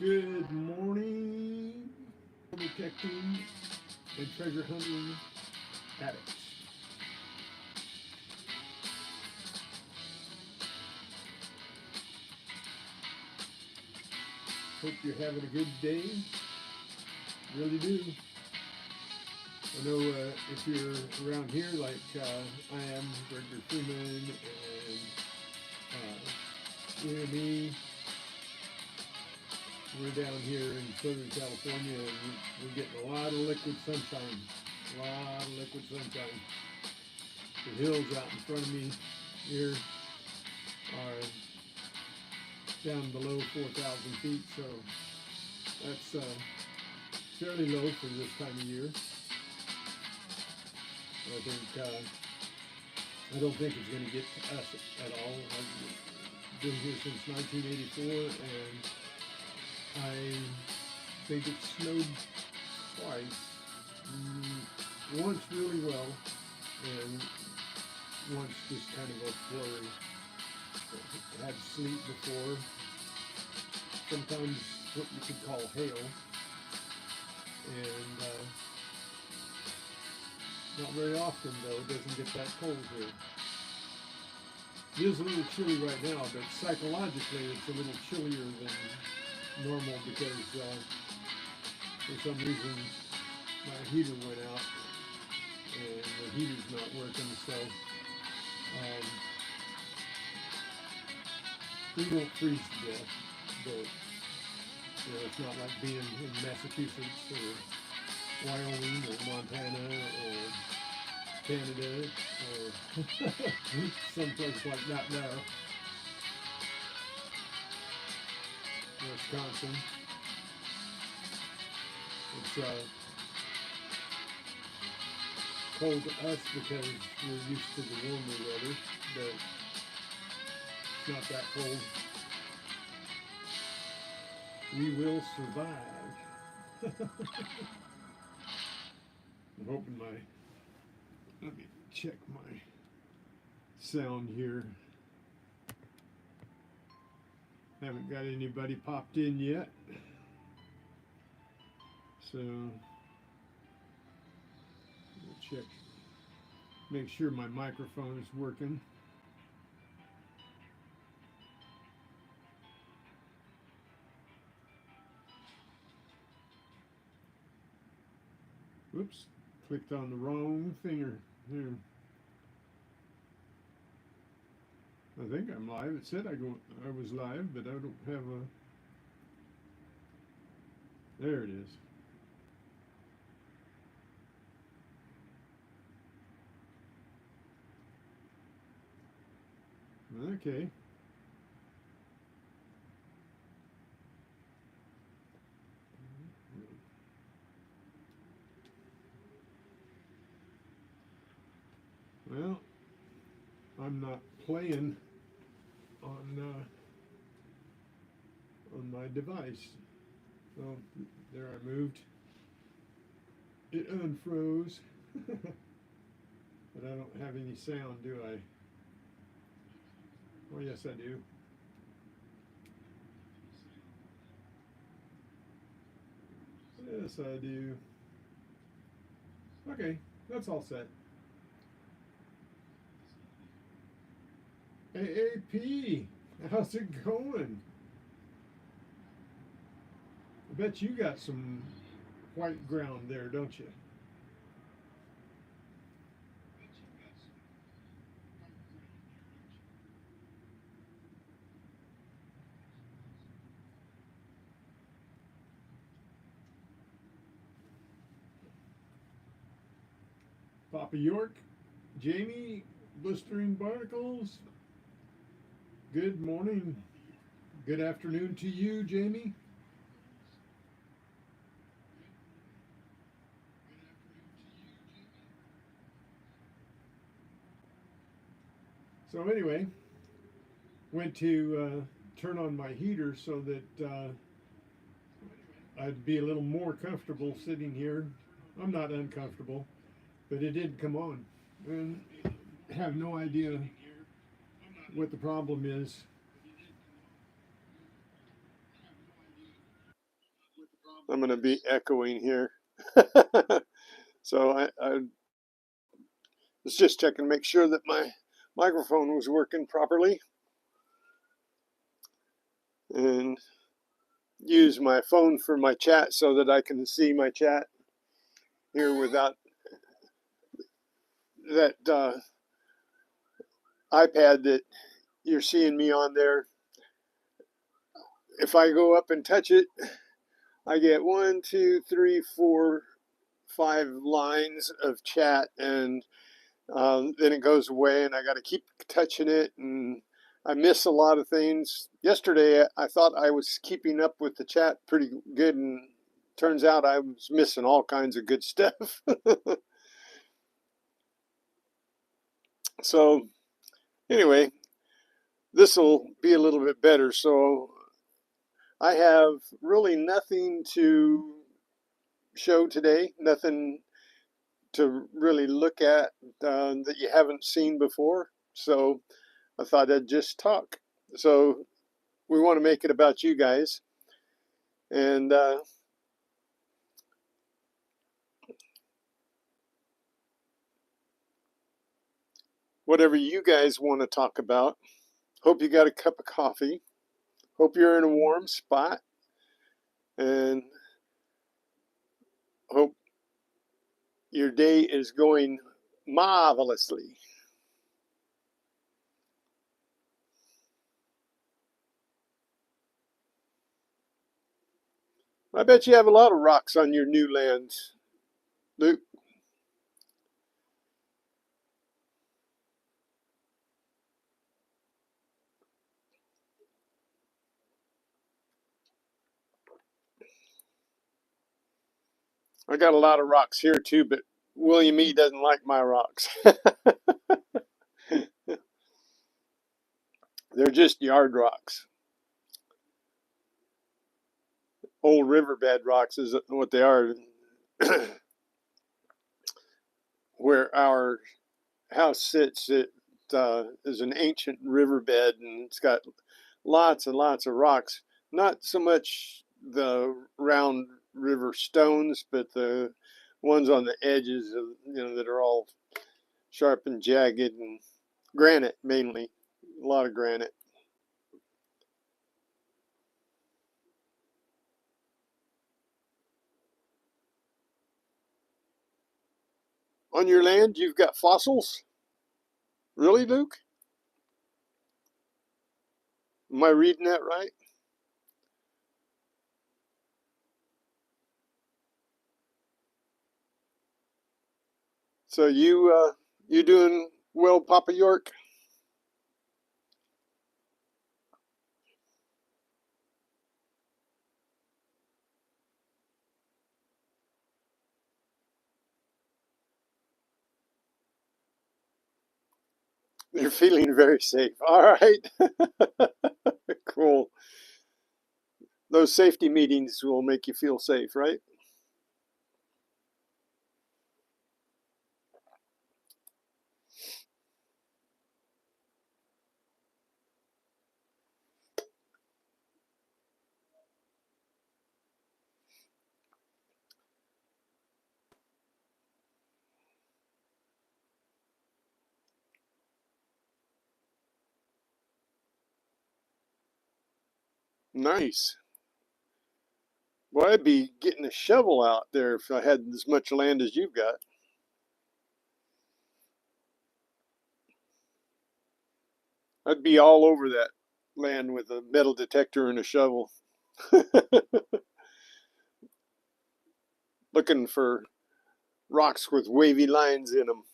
Good morning, detecting and treasure hunting addicts. Hope you're having a good day. Really do. I know if you're around here like I am, Gregory Freeman and you and me, we're down here in Southern California and we're getting a lot of liquid sunshine. A lot of liquid sunshine. The hills out in front of me here are down below 4,000 feet, so that's fairly low for this time of year. I don't think it's going to get to us at all. I've been here since 1984, and I think it snowed twice. Once really well, and once just kind of a flurry. I had sleet before, sometimes what you could call hail, and not very often though. It doesn't get that cold here. It is a little chilly right now, but psychologically it's a little chillier than normal because for some reason my heater went out and the heater's not working, so we won't freeze to death, but it's not like being in Massachusetts or Wyoming or Montana or Canada or someplace like that now. Wisconsin. It's cold to us because we're used to the warmer weather, but it's not that cold. We will survive. I'm hoping let me check my sound here. Haven't got anybody popped in yet. So we'll check, make sure my microphone is working. Whoops, clicked on the wrong finger. Here. I think I'm live. It said I was live, but I don't have a. There it is. Okay. Well, I'm not playing on my device. Oh, there I moved. It unfroze. But I don't have any sound, do I? Oh, yes, I do. Yes, I do. Okay, that's all set. AAP, how's it going? I bet you got some white ground there, don't you? Papa York, Jamie, blistering barnacles. Good morning. Good afternoon to you, Jamie. So anyway, went to turn on my heater so that I'd be a little more comfortable sitting here. I'm not uncomfortable, but it did come on, and have no idea what the problem is. I'm going to be echoing here. So I was just checking to make sure that my microphone was working properly, and use my phone for my chat so that I can see my chat here without that iPad that you're seeing me on there. If I go up and touch it, I get 1, 2, 3, 4, 5 lines of chat, and then it goes away, and I got to keep touching it, and I miss a lot of things. Yesterday, I thought I was keeping up with the chat pretty good, and turns out I was missing all kinds of good stuff. So anyway, this will be a little bit better. So I have really nothing to show today, nothing to really look at that you haven't seen before. So I thought I'd just talk. So we want to make it about you guys. And whatever you guys want to talk about. Hope you got a cup of coffee. Hope you're in a warm spot. And hope your day is going marvelously. I bet you have a lot of rocks on your new lands, Luke. I got a lot of rocks here too, but William E. doesn't like my rocks. They're just yard rocks. Old riverbed rocks is what they are. Where our house sits, it is an ancient riverbed, and it's got lots and lots of rocks. Not so much the round river stones, but the ones on the edges of, that are all sharp and jagged, and granite mainly. A lot of granite. On your land, you've got fossils? Really, Luke? Am I reading that right? So you doing well, Papa York? You're feeling very safe. All right. Cool. Those safety meetings will make you feel safe, right? Nice. Well, I'd be getting a shovel out there if I had as much land as you've got. I'd be all over that land with a metal detector and a shovel, looking for rocks with wavy lines in them.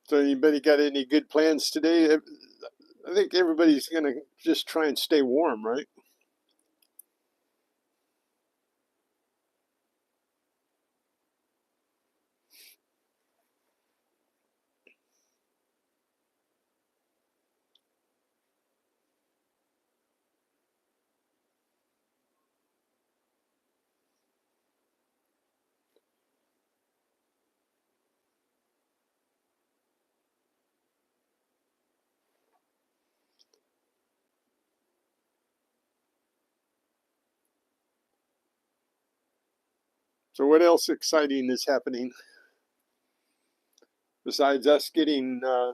So, anybody got any good plans today? I think everybody's going to just try and stay warm, right? So what else exciting is happening besides us getting? I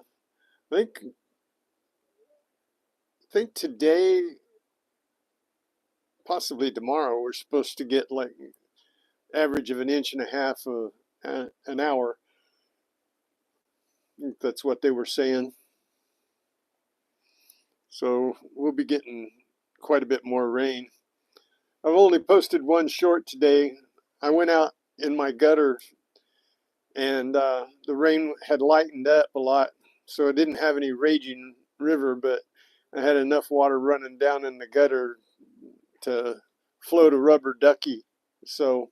think today, possibly tomorrow, we're supposed to get like average of an inch and a half an hour. I think that's what they were saying. So we'll be getting quite a bit more rain. I've only posted one short today. I went out in my gutter and the rain had lightened up a lot, so it didn't have any raging river, but I had enough water running down in the gutter to float a rubber ducky. So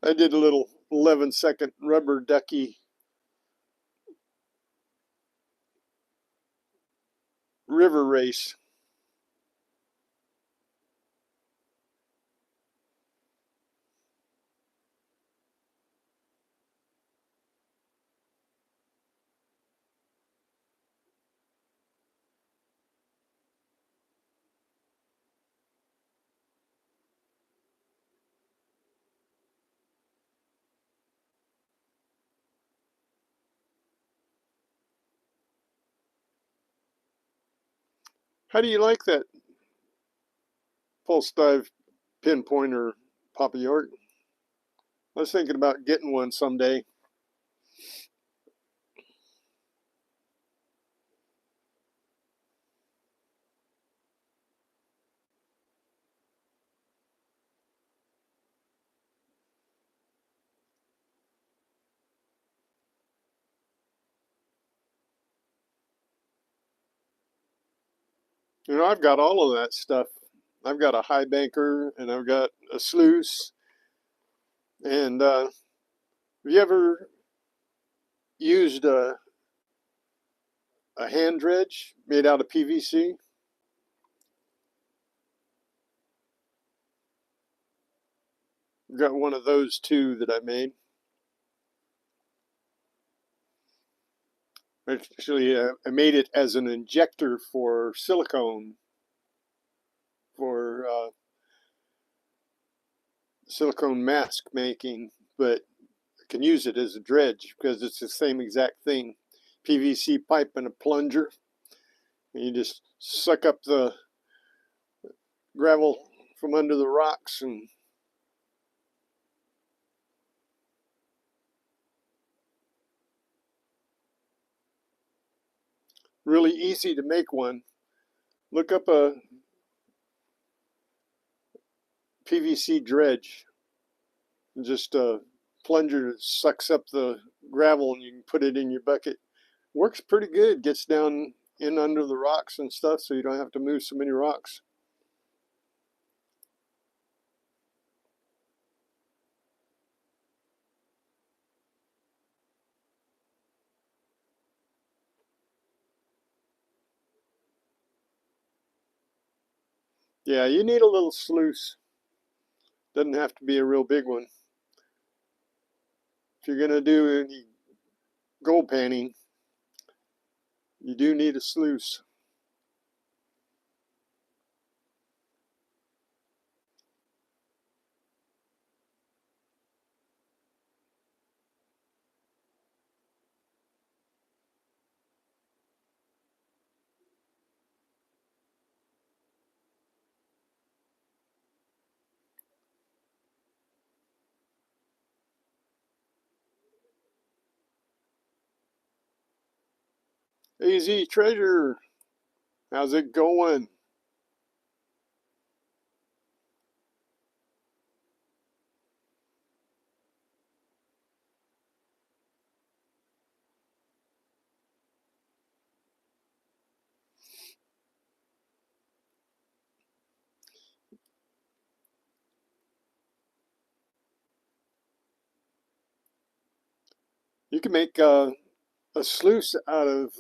I did a little 11-second rubber ducky river race. How do you like that pulse dive pinpointer, Papa York? I was thinking about getting one someday. You know, I've got all of that stuff. I've got a high banker and I've got a sluice. And have you ever used a hand dredge made out of PVC? I've got one of those too that I made. Actually, I made it as an injector for silicone, for silicone mask making, but I can use it as a dredge because it's the same exact thing. PVC pipe and a plunger. And you just suck up the gravel from under the rocks and really easy to make one. Look up a PVC dredge. And just a plunger sucks up the gravel and you can put it in your bucket. Works pretty good. Gets down in under the rocks and stuff, so you don't have to move so many rocks. Yeah, you need a little sluice. Doesn't have to be a real big one. If you're gonna do any gold panning, you do need a sluice. AZ Treasure, how's it going? You can make a sluice out of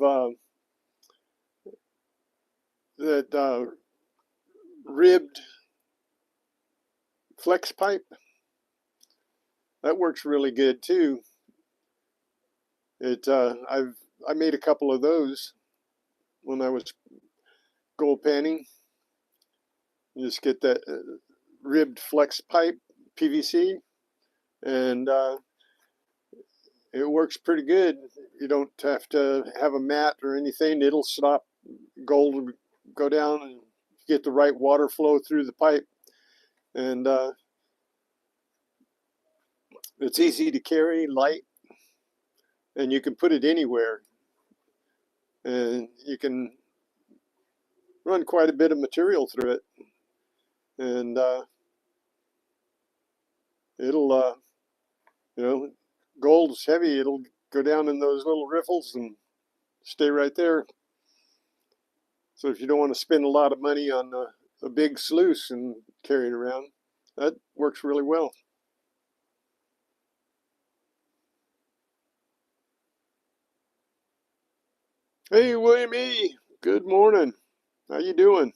that ribbed flex pipe. That works really good too. I made a couple of those when I was gold panning. You just get that ribbed flex pipe, PVC, and it works pretty good. You don't have to have a mat or anything. It'll stop gold, go down, and get the right water flow through the pipe. And it's easy to carry, light, and you can put it anywhere. And you can run quite a bit of material through it. And it'll, gold's heavy. It'll go down in those little riffles and stay right there. So if you don't want to spend a lot of money on a big sluice and carry it around, that works really well. Hey, William E. Good morning. How you doing?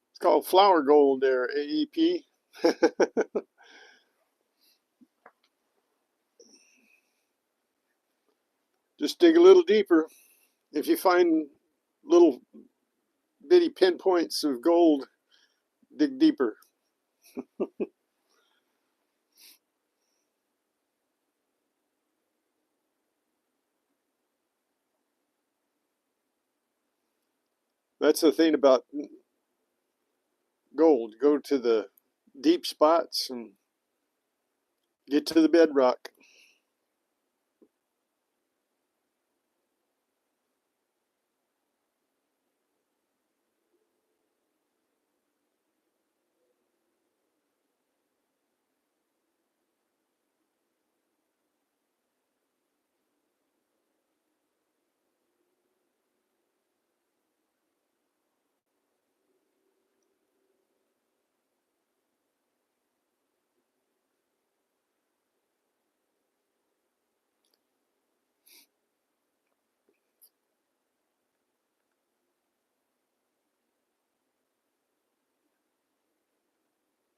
It's called flower gold there, AEP. Just dig a little deeper. If you find little bitty pinpoints of gold, dig deeper. That's the thing about gold. Go to the deep spots and get to the bedrock.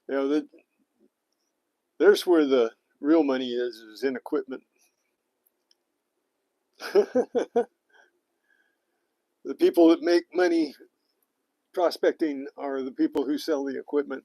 You know, there's where the real money is in equipment. The people that make money prospecting are the people who sell the equipment.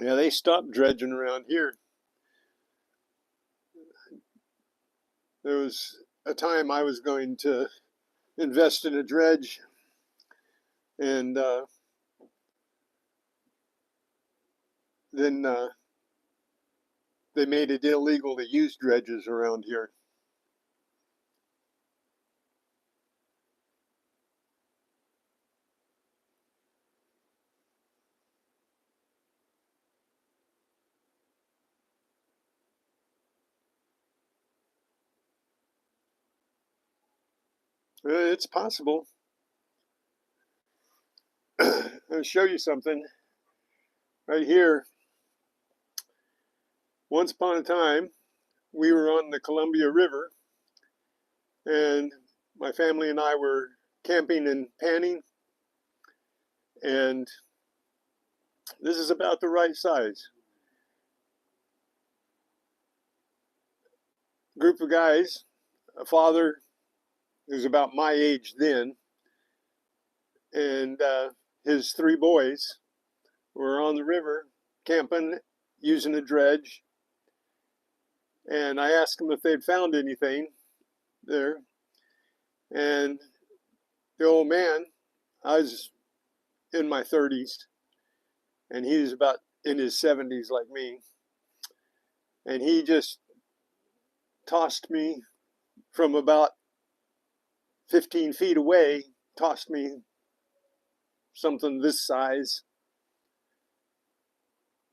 Yeah, they stopped dredging around here. There was a time I was going to invest in a dredge, and then they made it illegal to use dredges around here. It's possible. I'll show you something right here. Once upon a time, we were on the Columbia River, and my family and I were camping and panning, and this is about the right size. Group of guys a father who's about my age then, and his three boys were on the river camping using a dredge. And I asked them if they'd found anything there. And the old man, I was in my 30s, and he was about in his 70s like me. And he just tossed me from about 15 feet away, tossed me something this size.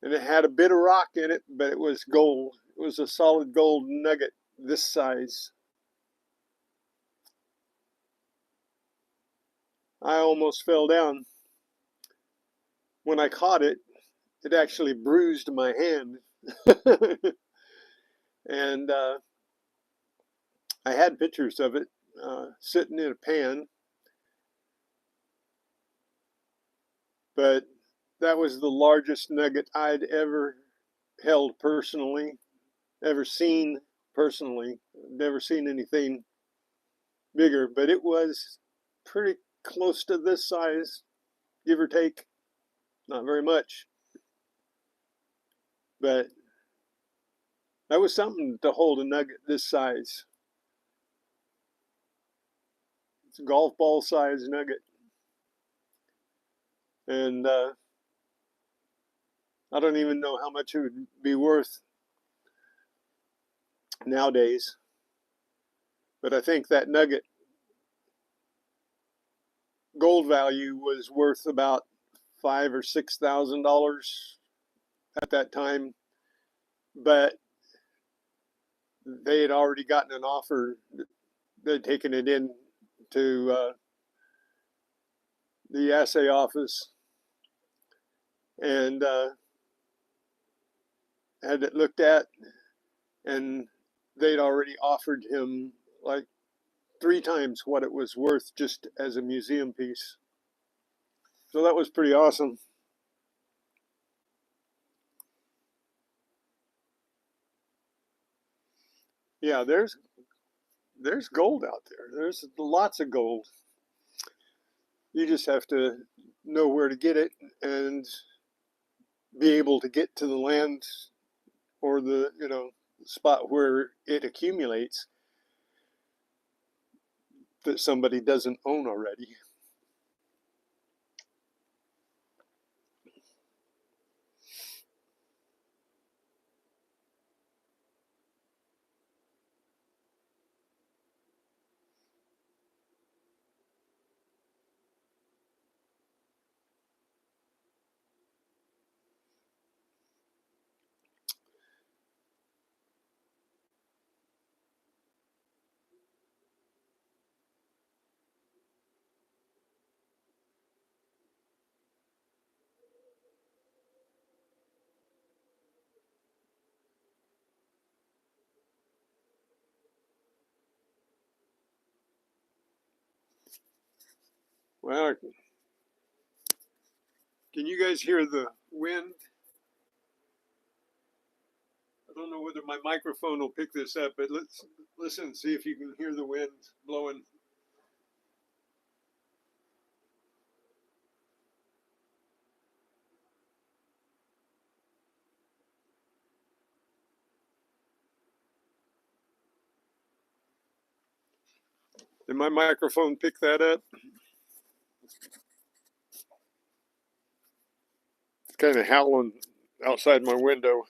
And it had a bit of rock in it, but it was gold. It was a solid gold nugget this size. I almost fell down. When I caught it, it actually bruised my hand. And I had pictures of it sitting in a pan, but that was the largest nugget I'd ever held personally, ever seen personally. Never seen anything bigger, but it was pretty close to this size, give or take. Not very much, but that was something to hold a nugget this size. It's a golf ball size nugget. And I don't even know how much it would be worth nowadays. But I think that nugget gold value was worth about $5,000 or $6,000 at that time. But they had already gotten an offer. They'd taken it in to the assay office and had it looked at, and they'd already offered him like 3 times what it was worth just as a museum piece. So that was pretty awesome. Yeah, there's gold out there. There's lots of gold. You just have to know where to get it and be able to get to the land or the spot where it accumulates that somebody doesn't own already. Well, can you guys hear the wind? I don't know whether my microphone will pick this up, but let's listen and see if you can hear the wind blowing. Did my microphone pick that up? It's kind of howling outside my window.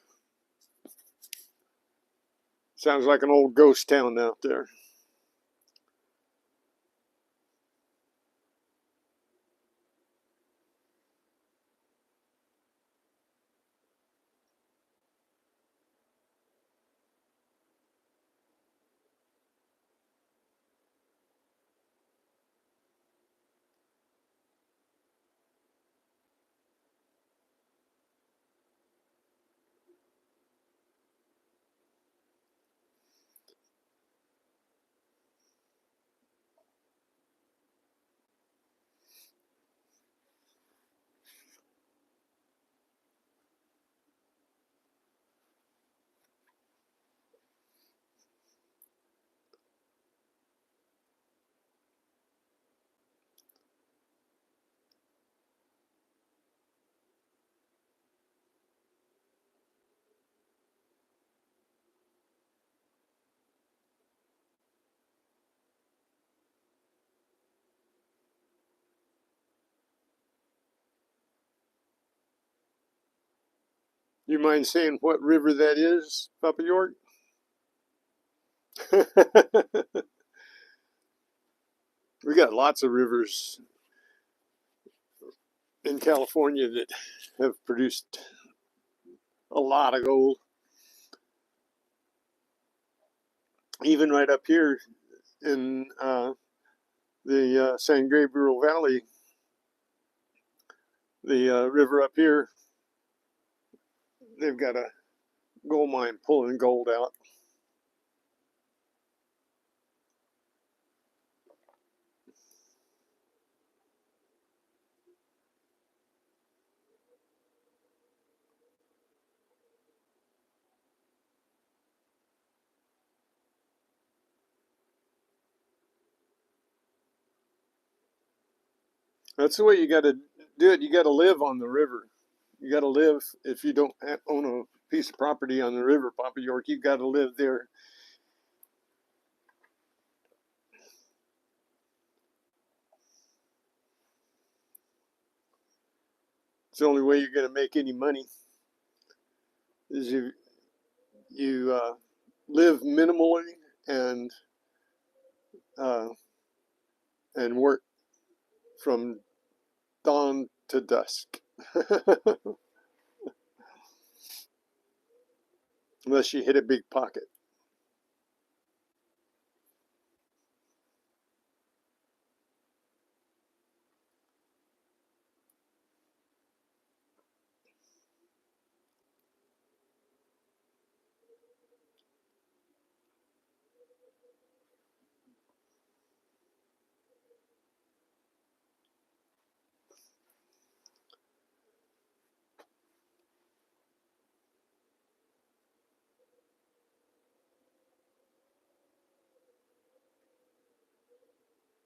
Sounds like an old ghost town out there. You mind saying what river that is, Papa York? We got lots of rivers in California that have produced a lot of gold. Even right up here in the San Gabriel Valley, the river up here, they've got a gold mine pulling gold out. That's the way you got to do it. You got to live on the river. You got to live. If you don't own a piece of property on the river, Papa York, you got to live there. It's the only way you're going to make any money is you live minimally and uh, and work from dawn to dusk. Unless you hit a big pocket.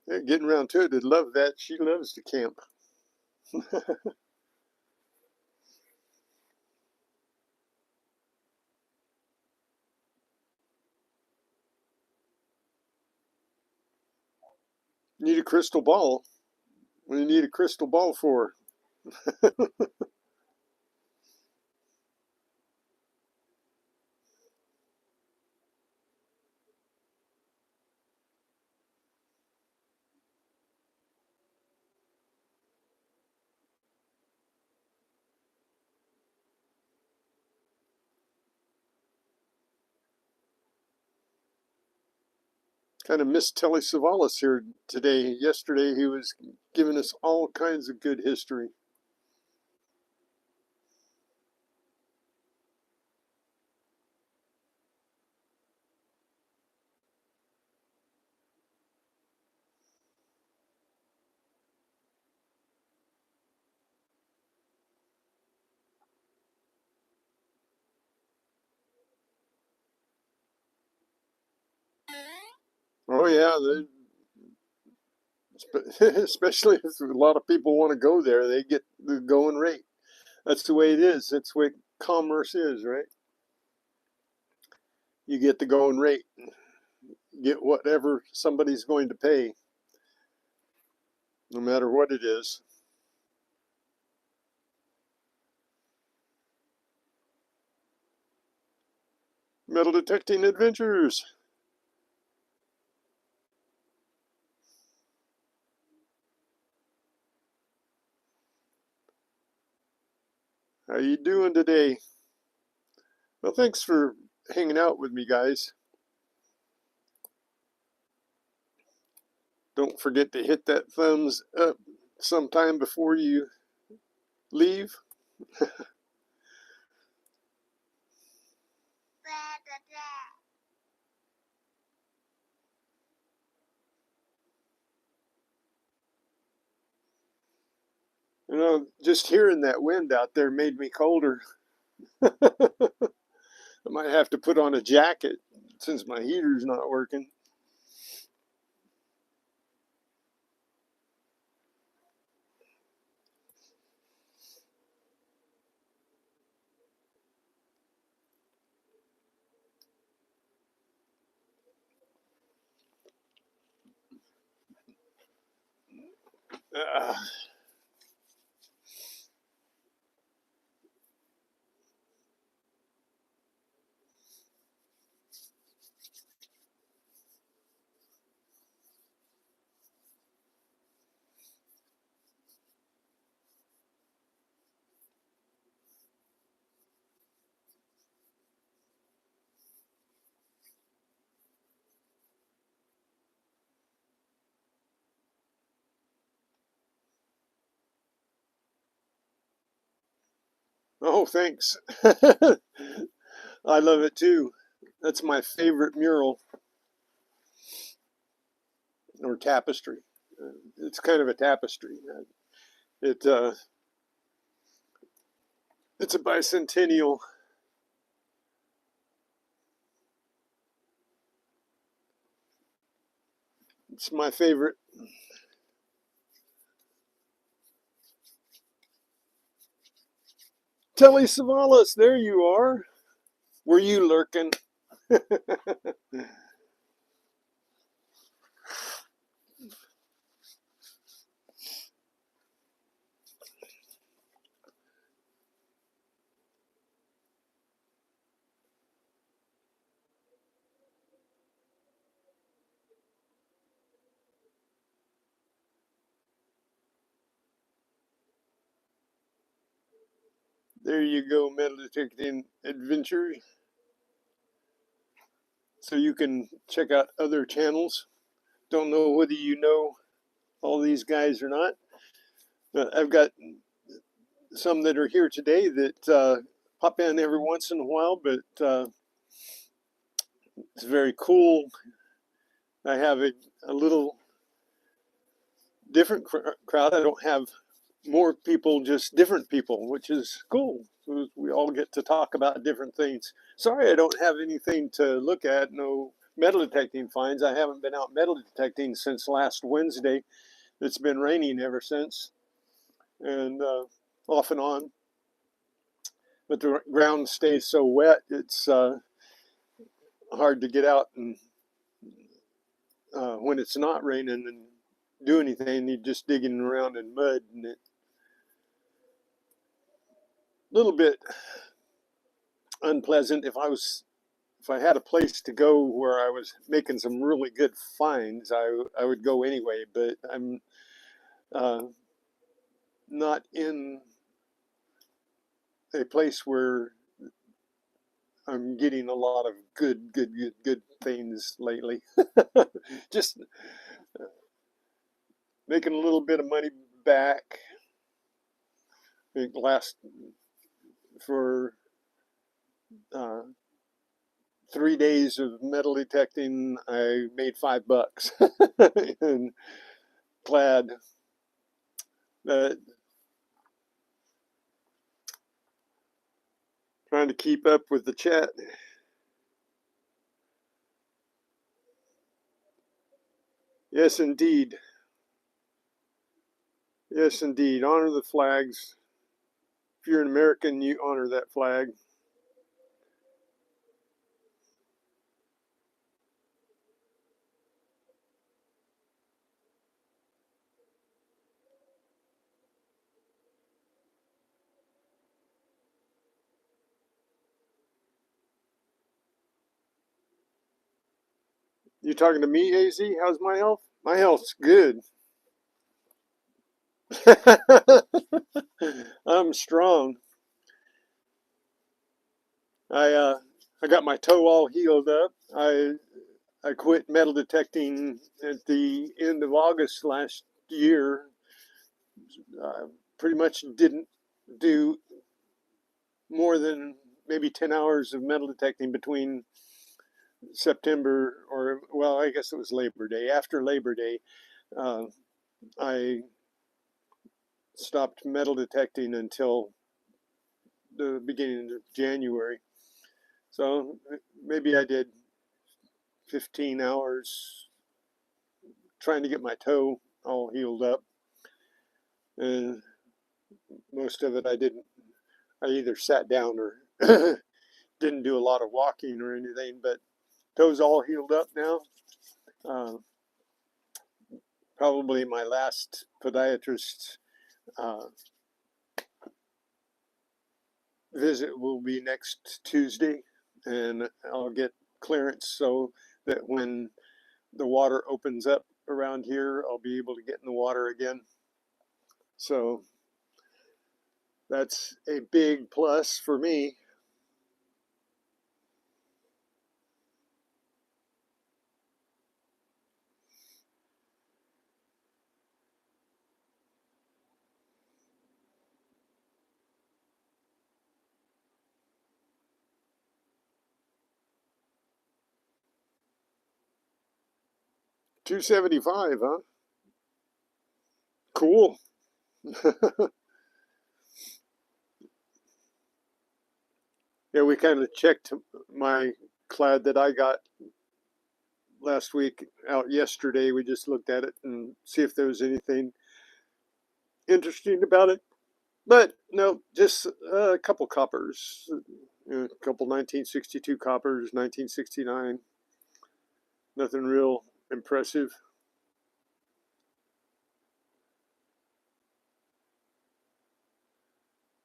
Yeah, getting around to it, I'd love that. She loves to camp. Need a crystal ball. What do you need a crystal ball for? Kind of missed Telly Savalas here today. Yesterday he was giving us all kinds of good history. Oh yeah, especially if a lot of people want to go there, they get the going rate. That's the way it is. That's the way commerce is, right? You get the going rate, get whatever somebody's going to pay, no matter what it is. Metal detecting adventures. How you doing today? Well, thanks for hanging out with me, guys. Don't forget to hit that thumbs up sometime before you leave. You know, just hearing that wind out there made me colder. I might have to put on a jacket since my heater's not working. Oh, thanks. I love it too. That's my favorite mural or tapestry. It's kind of a tapestry. It it's a bicentennial. It's my favorite. Telly Savalas, there you are. Were you lurking? There you go, metal detecting adventures. So you can check out other channels. Don't know whether you know all these guys or not. But I've got some that are here today that pop in every once in a while, but it's very cool. I have a little different crowd. I don't have more people, just different people, which is cool. We all get to talk about different things. Sorry, I don't have anything to look at. No metal detecting finds. I haven't been out metal detecting since last Wednesday. It's been raining ever since, and off and on. But the ground stays so wet, it's hard to get out and when it's not raining and do anything. You're just digging around in mud, and it a little bit unpleasant. If I had a place to go where I was making some really good finds, I would go anyway. But I'm uh, not in a place where I'm getting a lot of good things lately. Just making a little bit of money back. I think last for uh, 3 days of metal detecting, I made $5 and glad that trying to keep up with the chat. Yes, indeed. Yes, indeed. Honor the flags. If you're an American, you honor that flag. You talking to me, AZ? How's my health? My health's good. I'm strong. I uh, I got my toe all healed up. I quit metal detecting at the end of August last year. Pretty much didn't do more than maybe 10 hours of metal detecting between September or, well, I guess it was Labor Day. After Labor Day, uh, I stopped metal detecting until the beginning of January. So maybe I did 15 hours trying to get my toe all healed up. And most of it I didn't, I either sat down or didn't do a lot of walking or anything, but toes all healed up now. Uh, Probably my last podiatrist uh, visit will be next Tuesday, and I'll get clearance so that when the water opens up around here, I'll be able to get in the water again. So that's a big plus for me. 275, huh? Cool. Yeah, we kind of checked my clad that I got last week out yesterday. We just looked at it and see if there was anything interesting about it. But no, just a couple coppers, a couple 1962 coppers, 1969. Nothing real impressive.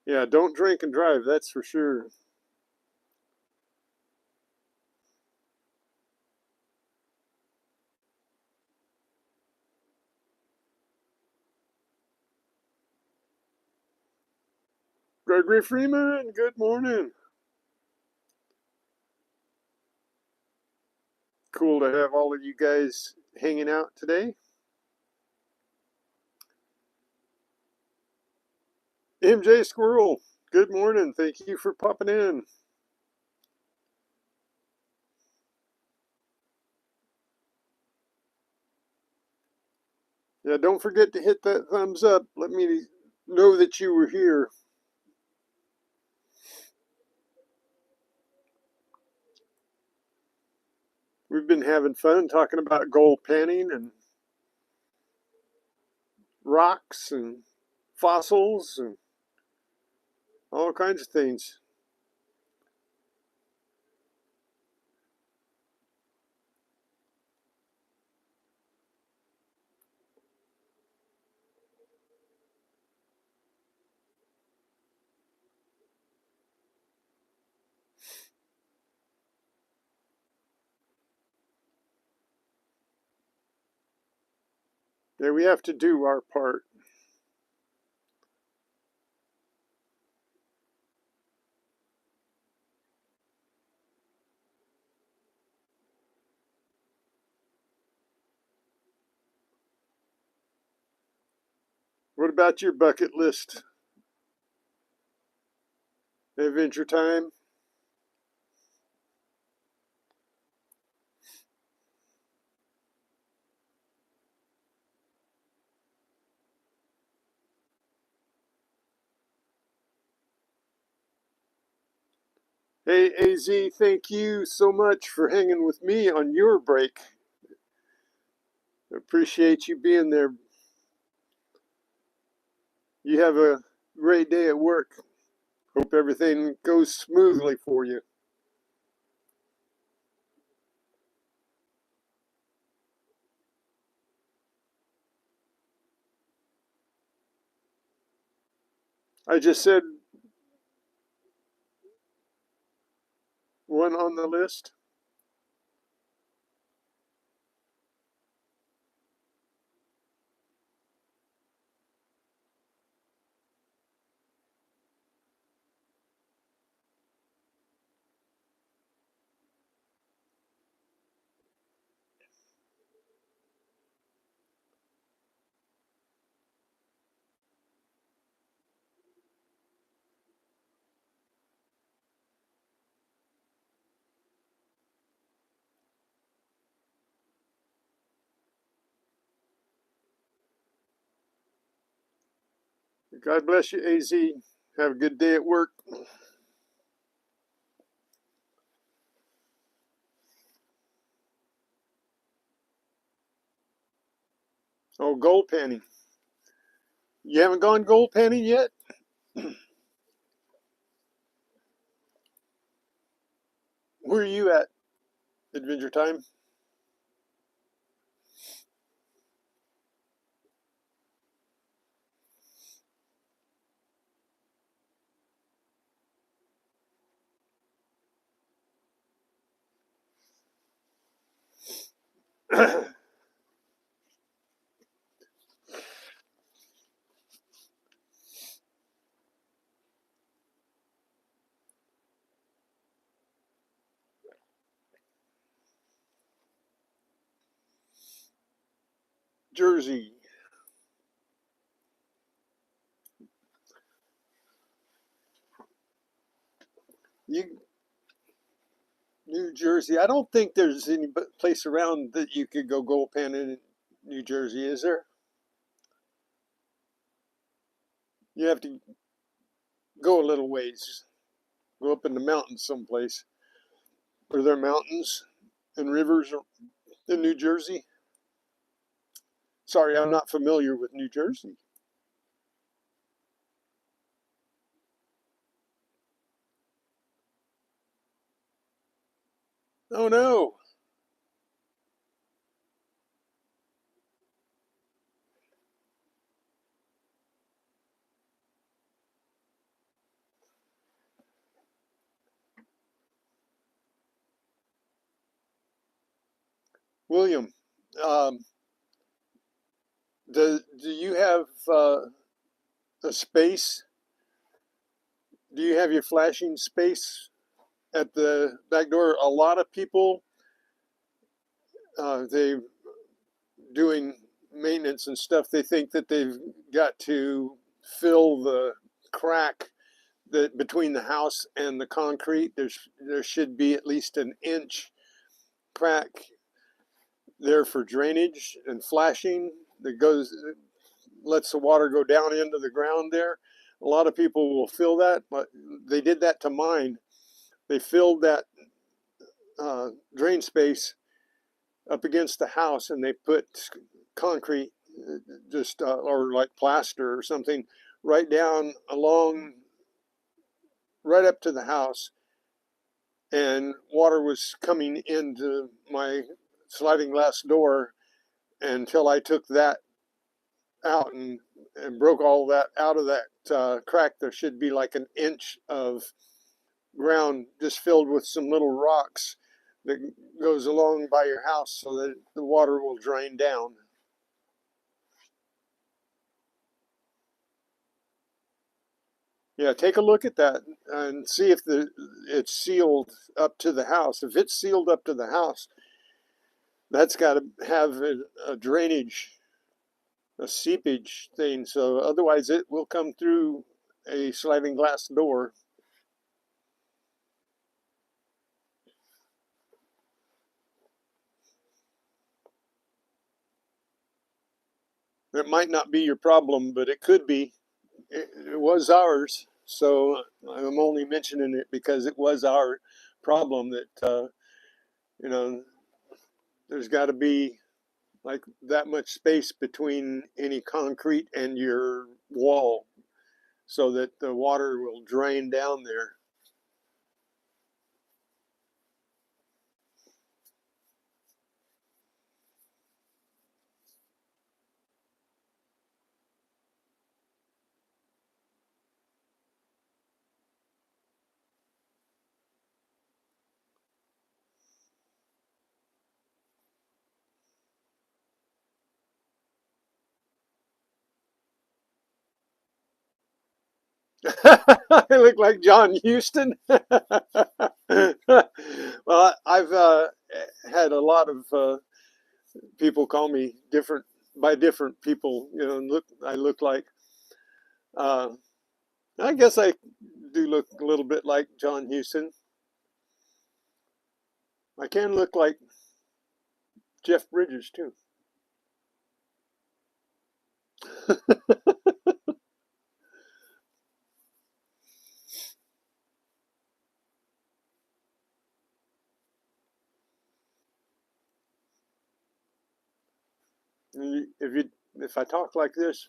Yeah, don't drink and drive, that's for sure. Gregory Freeman, good morning. Cool to have all of you guys hanging out today. MJ Squirrel, good morning. Thank you for popping in. Yeah, don't forget to hit that thumbs up. Let me know that you were here. We've been having fun talking about gold panning and rocks and fossils and all kinds of things. Yeah, we have to do our part. What about your bucket list? Adventure time? Hey, AZ, thank you so much for hanging with me on your break. Appreciate you being there. You have a great day at work. Hope everything goes smoothly for you. I just said one on the list. God bless you, AZ. Have a good day at work. Oh, gold panning. You haven't gone gold panning yet? Where are you at? Adventure time? Jersey. You New Jersey. I don't think there's any place around that you could go gold panning in New Jersey, is there? You have to go a little ways, go up in the mountains someplace. Are there mountains and rivers in New Jersey? Sorry, I'm not familiar with New Jersey. Oh no, William. Um, do you have a space? Do you have your flashing space at the back door? A lot of people, they doing maintenance and stuff. They think that they've got to fill the crack that between the house and the concrete. There should be at least an inch crack there for drainage and flashing that goes lets the water go down into the ground there. A lot of people will fill that, but they did that to mine. They filled that drain space up against the house, and they put concrete, just or like plaster or something, right down along, right up to the house, and water was coming into my sliding glass door until I took that out and broke all that out of that crack. There should be like an inch of ground just filled with some little rocks that goes along by your house so that the water will drain down. Yeah, take a look at that and see if it's sealed up to the house. If it's sealed up to the house, that's got to have a drainage, a seepage thing. So otherwise, it will come through a sliding glass door. It might not be your problem, but it could be. It was ours. So I'm only mentioning it because it was our problem that, you know, there's got to be like that much space between any concrete and your wall so that the water will drain down there. I look like John Houston. Well, I've had a lot of people call me different by different people. You know, look, I look like. Uh, I guess I do look a little bit like John Houston. I can look like Jeff Bridges too. If I talk like this,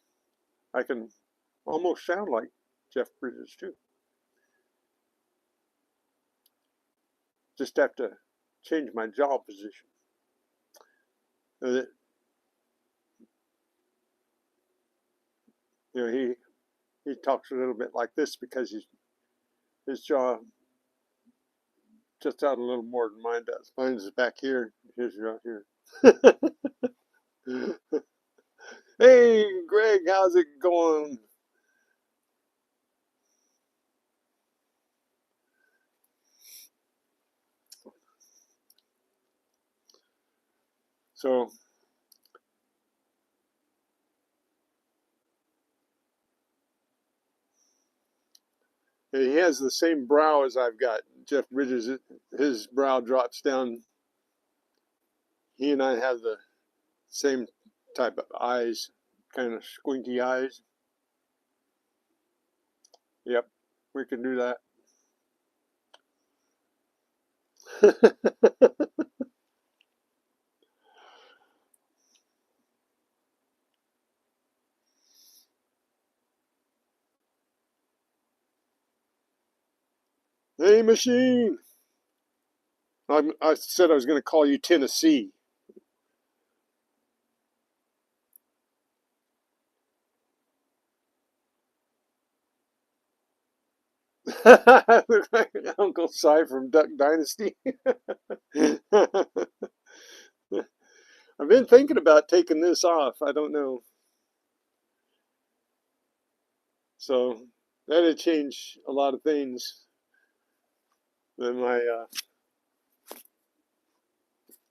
I can almost sound like Jeff Bridges too. Just have to change my jaw position. Uh, You know, he talks a little bit like this because his jaw just out a little more than mine does. Mine's back here. His out here. Hey, Greg, how's it going? So he has the same brow as I've got. Jeff Bridges, his brow drops down. He and I have the same type of eyes, kind of squinty eyes. Yep, we can do that. Hey, machine! I said I was going to call you Tennessee. Look like Uncle Si from Duck Dynasty. I've been thinking about taking this off. I don't know. So that'd change a lot of things. Then my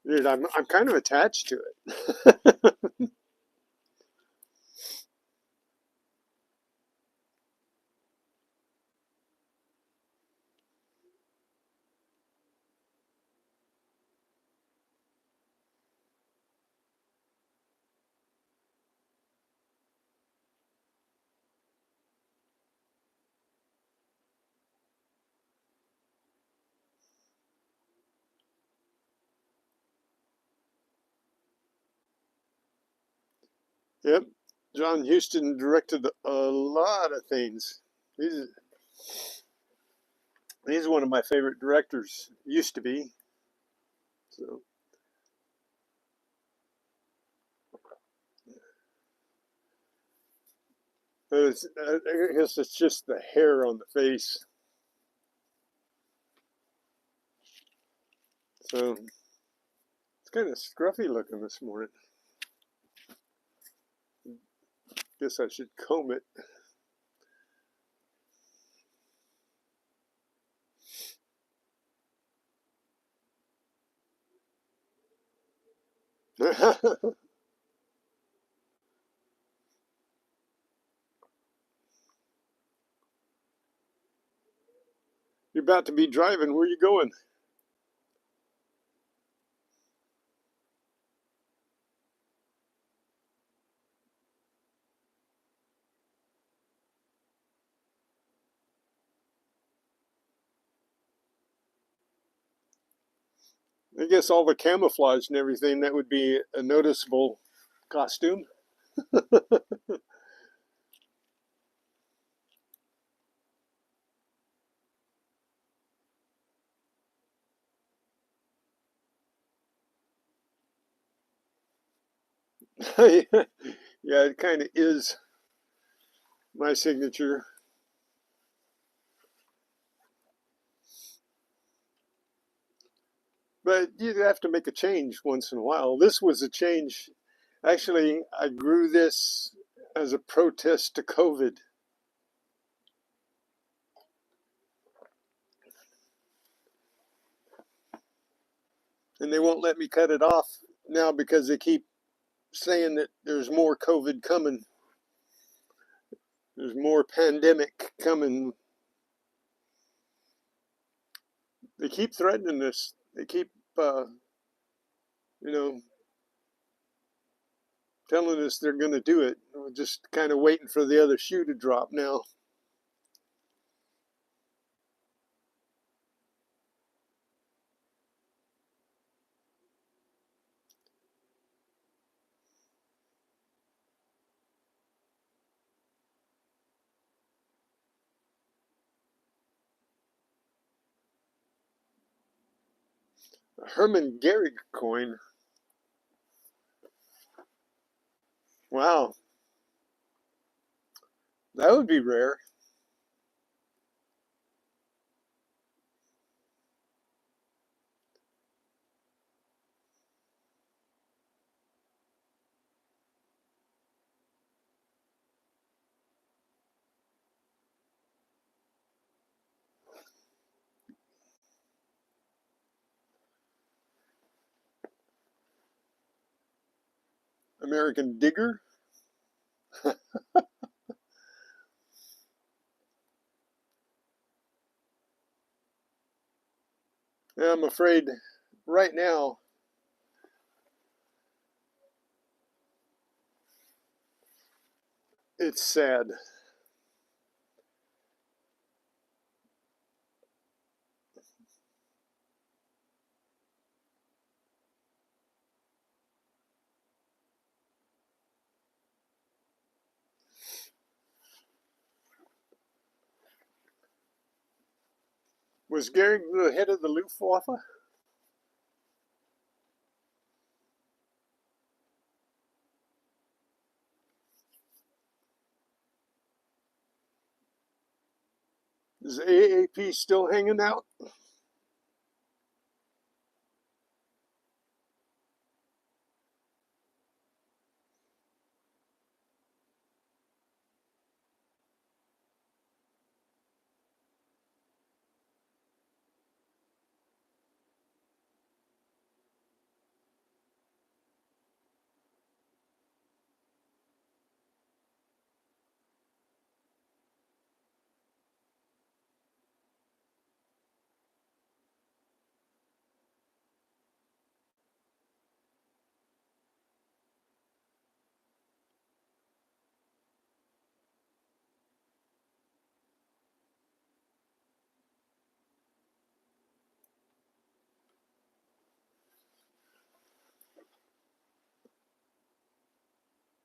dude, I'm kind of attached to it. Yep, John Huston directed a lot of things. He's he's one of my favorite directors. Used to be. So I guess it's just the hair on the face. So it's kind of scruffy looking this morning. Guess I should comb it. You're about to be driving. Where are you going? I guess all the camouflage and everything, that would be a noticeable costume. Yeah, it kind of is my signature. But you have to make a change once in a while. This was a change. Actually, I grew this as a protest to COVID. And they won't let me cut it off now because they keep saying that there's more COVID coming. There's more pandemic coming. They keep threatening us. They keep, you know, telling us they're going to do it. We're just kind of waiting for the other shoe to drop now. Herman Gehrig coin. Wow, that would be rare. American Digger. I'm afraid right now it's sad. Was Gary the head of the Luftwaffe? Is AAP still hanging out?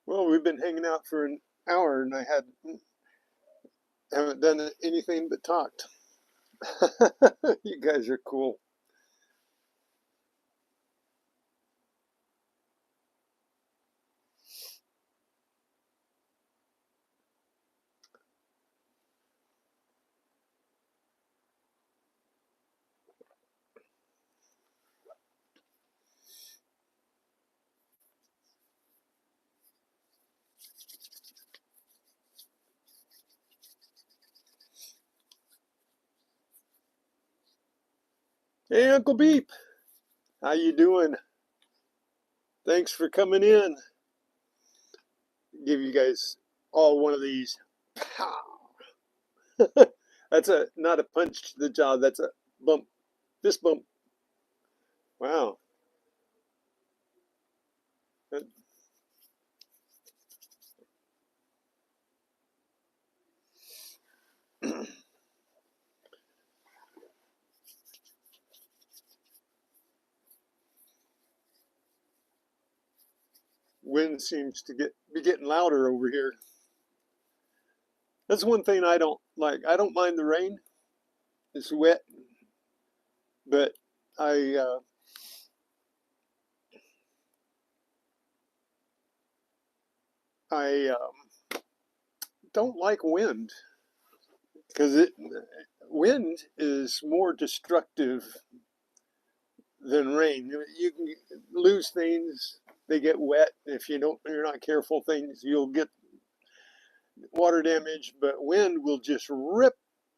Well, we've been hanging out for an hour and haven't done anything but talked. You guys are cool. Hey, Uncle Beep, how you doing? Thanks for coming in. Give you guys all one of these. Pow! That's a not a punch to the jaw. That's a bump. Fist bump. Wow. That wind seems to be getting louder over here. That's one thing I don't like. I don't mind the rain. It's wet, but I uh, I don't like wind because it wind is more destructive than rain. You can lose things. They get wet. If you're not careful, you'll get water damage. But wind will just rip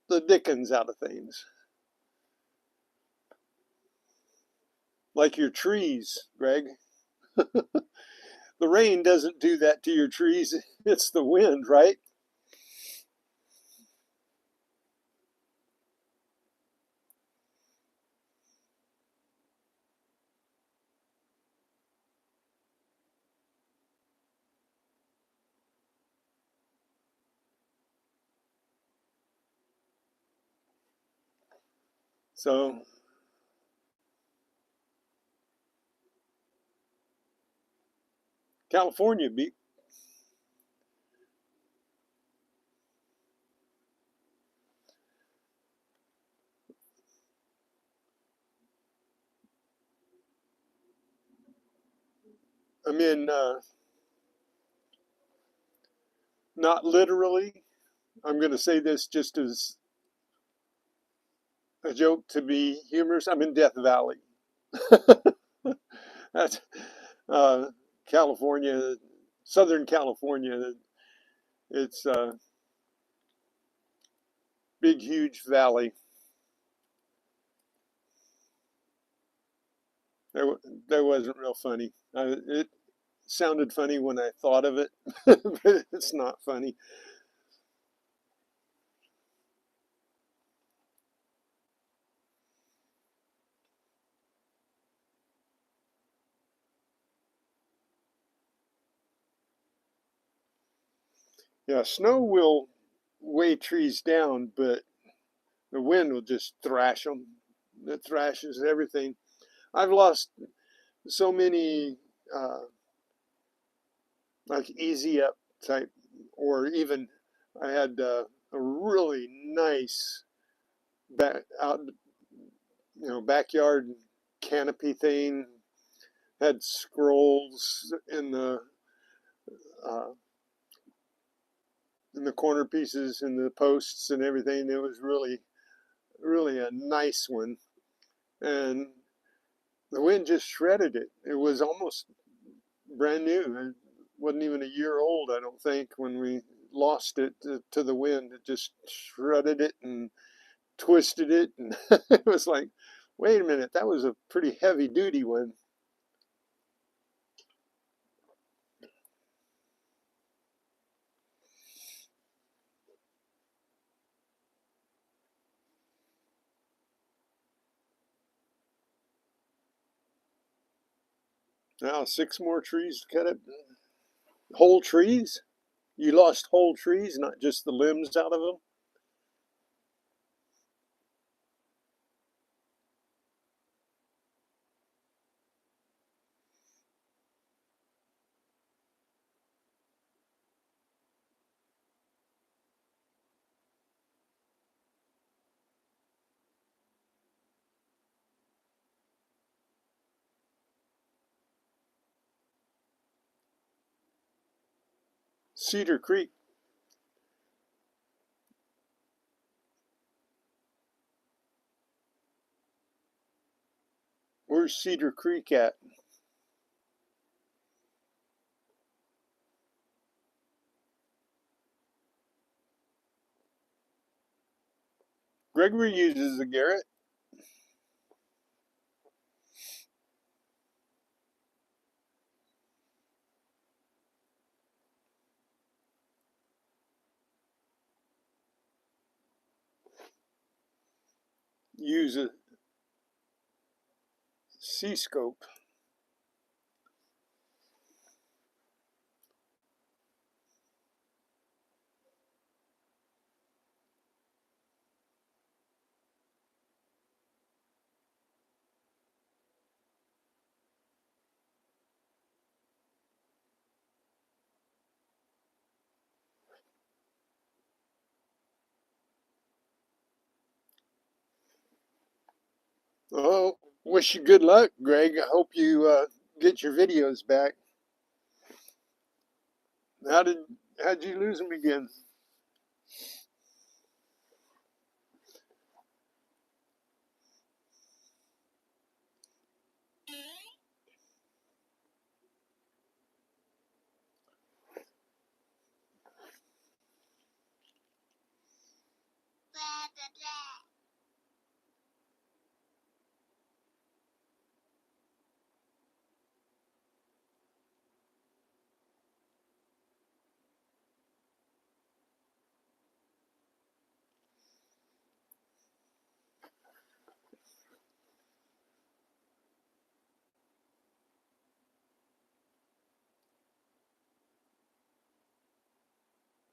the dickens out of things, like your trees, Greg. The rain doesn't do that to your trees. It's the wind, right? So California be I mean, not literally. I'm going to say this just as a joke to be humorous. I'm in Death Valley. That's uh, California, Southern California. It's a big, huge valley. That wasn't real funny. It sounded funny when I thought of it, but it's not funny. Yeah, snow will weigh trees down, but the wind will just thrash them. It thrashes everything. I've lost so many like easy up type, or even I had a really nice backyard canopy thing. Had scrolls uh, in the corner pieces and the posts and everything. It was really a nice one, and the wind just shredded it. It was almost brand new. It wasn't even a year old, I don't think, when we lost it to the wind. It just shredded it and twisted it, and it was like, wait a minute, that was a pretty heavy duty one. Now 6 more trees to cut it. Whole trees? You lost whole trees, not just the limbs out of them? Cedar Creek. Where's Cedar Creek at? Gregory uses the Garrett. Use a C-scope. Oh, wish you good luck, Greg. I hope you get your videos back. How did how'd you lose them again?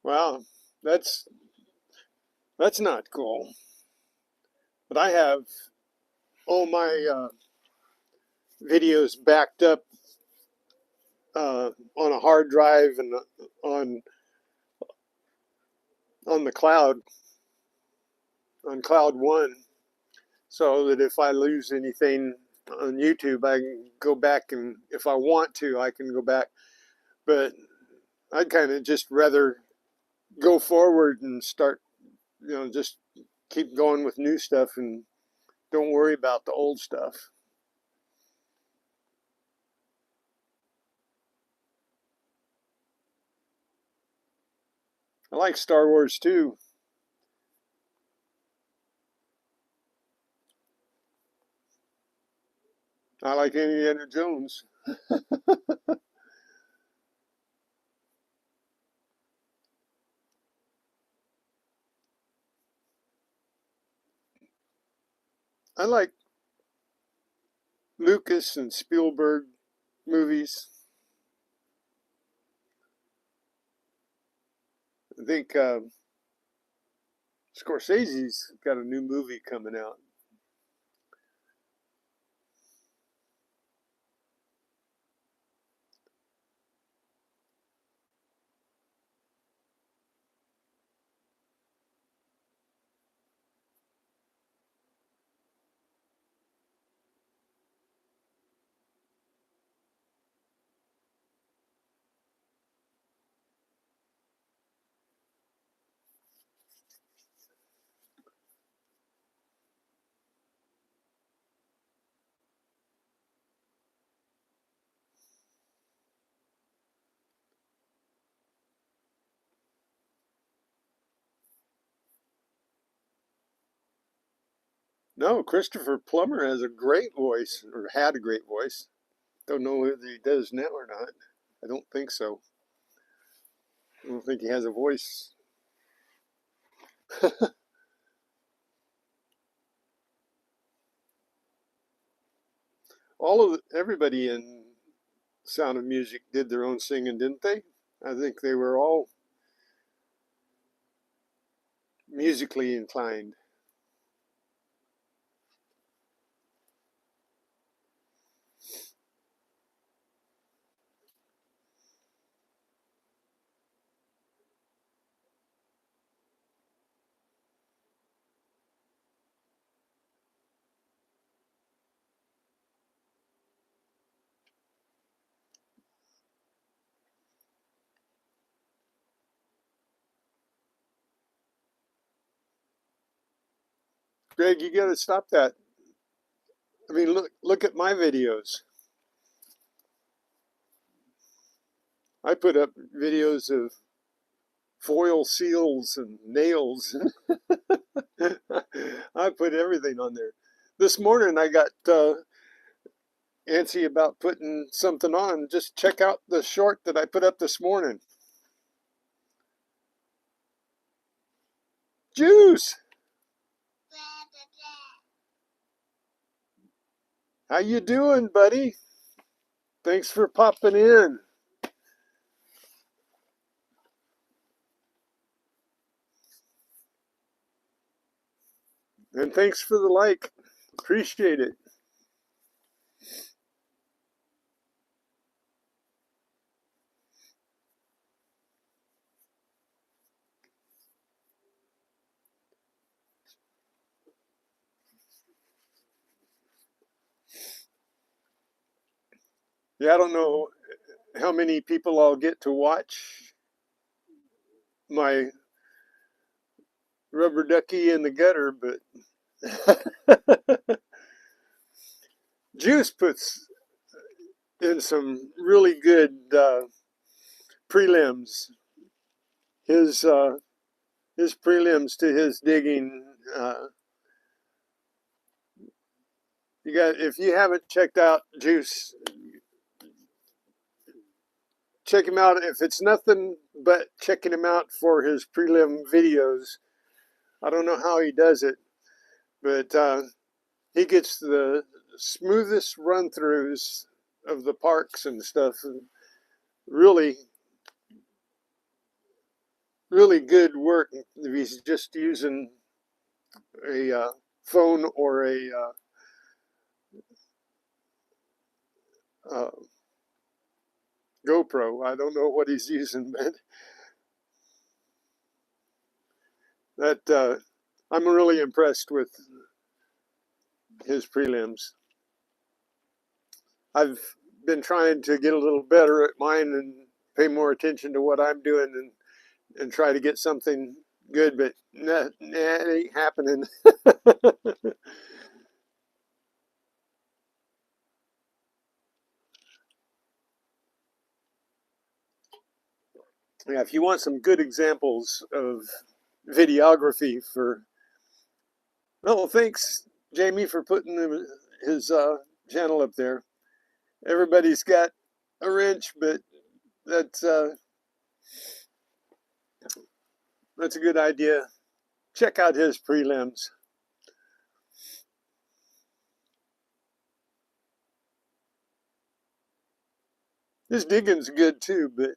Wow, that's that's not cool. But I have all my videos backed up on a hard drive and on on the cloud, on Cloud One, so that if I lose anything on YouTube, I can go back, and if I want to, I can go back. But I'd kind of just rather go forward and start, just keep going with new stuff and don't worry about the old stuff. I like Star Wars too. I like Indiana Jones. I like Lucas and Spielberg movies. I think Scorsese's got a new movie coming out. No, Christopher Plummer has a great voice, or had a great voice. Don't know whether he does now or not. I don't think so. I don't think he has a voice. Everybody in Sound of Music did their own singing, didn't they? I think they were all musically inclined. Greg, you got to stop that. I mean, look at my videos. I put up videos of foil seals and nails. I put everything on there. This morning I got antsy about putting something on. Just check out the short that I put up this morning. Juice, how you doing, buddy? Thanks for popping in. And thanks for the like. Appreciate it. Yeah, I don't know how many people I'll get to watch my rubber ducky in the gutter, but Juice puts in some really good prelims. His uh, his prelims to his digging. You got if you haven't checked out Juice, check him out. If it's nothing but checking him out for his prelim videos, I don't know how he does it, but he gets the smoothest run throughs of the parks and stuff. And really, really good work if he's just using a phone or a uh, GoPro. I don't know what he's using, but that I'm really impressed with his prelims. I've been trying to get a little better at mine and pay more attention to what I'm doing and try to get something good, but nah, it ain't happening. Yeah, if you want some good examples of videography for, well, thanks, Jamie, for putting his channel up there. Everybody's got a wrench, but that's uh, that's a good idea. Check out his prelims. His digging's good too, but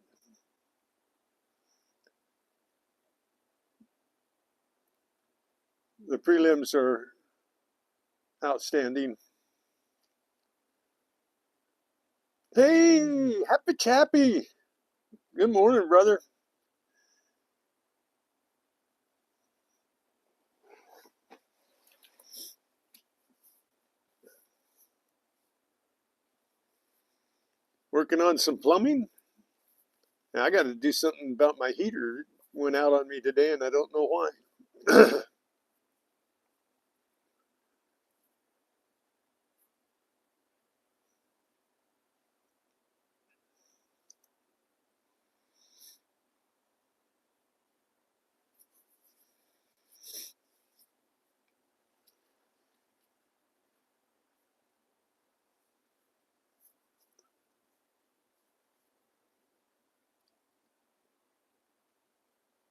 prelims are outstanding. Hey, happy chappy. Good morning, brother. Working on some plumbing. Now, I got to do something about my heater. It went out on me today, and I don't know why.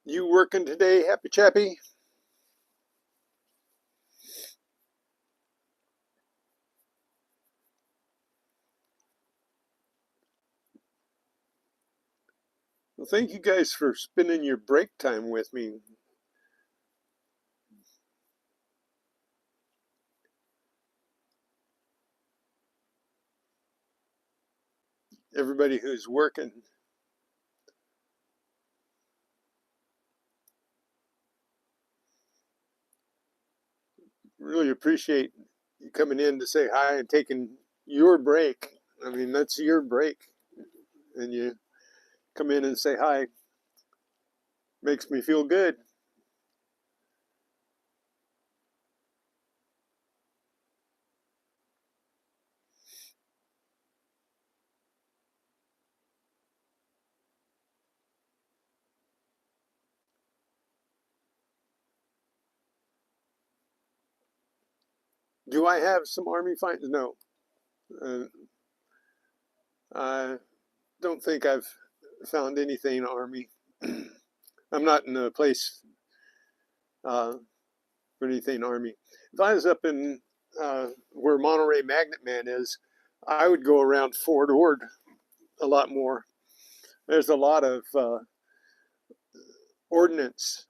You working today, happy chappy? Well, thank you guys for spending your break time with me. Everybody who's working. Really appreciate you coming in to say hi and taking your break. I mean, that's your break. And you come in and say hi. Makes me feel good. Do I have some Army finds? No. Uh, I don't think I've found anything Army. I'm not in a place uh, for anything Army. If I was up in where Monterey Magnet Man is, I would go around Fort Ord a lot more. There's a lot of ordnance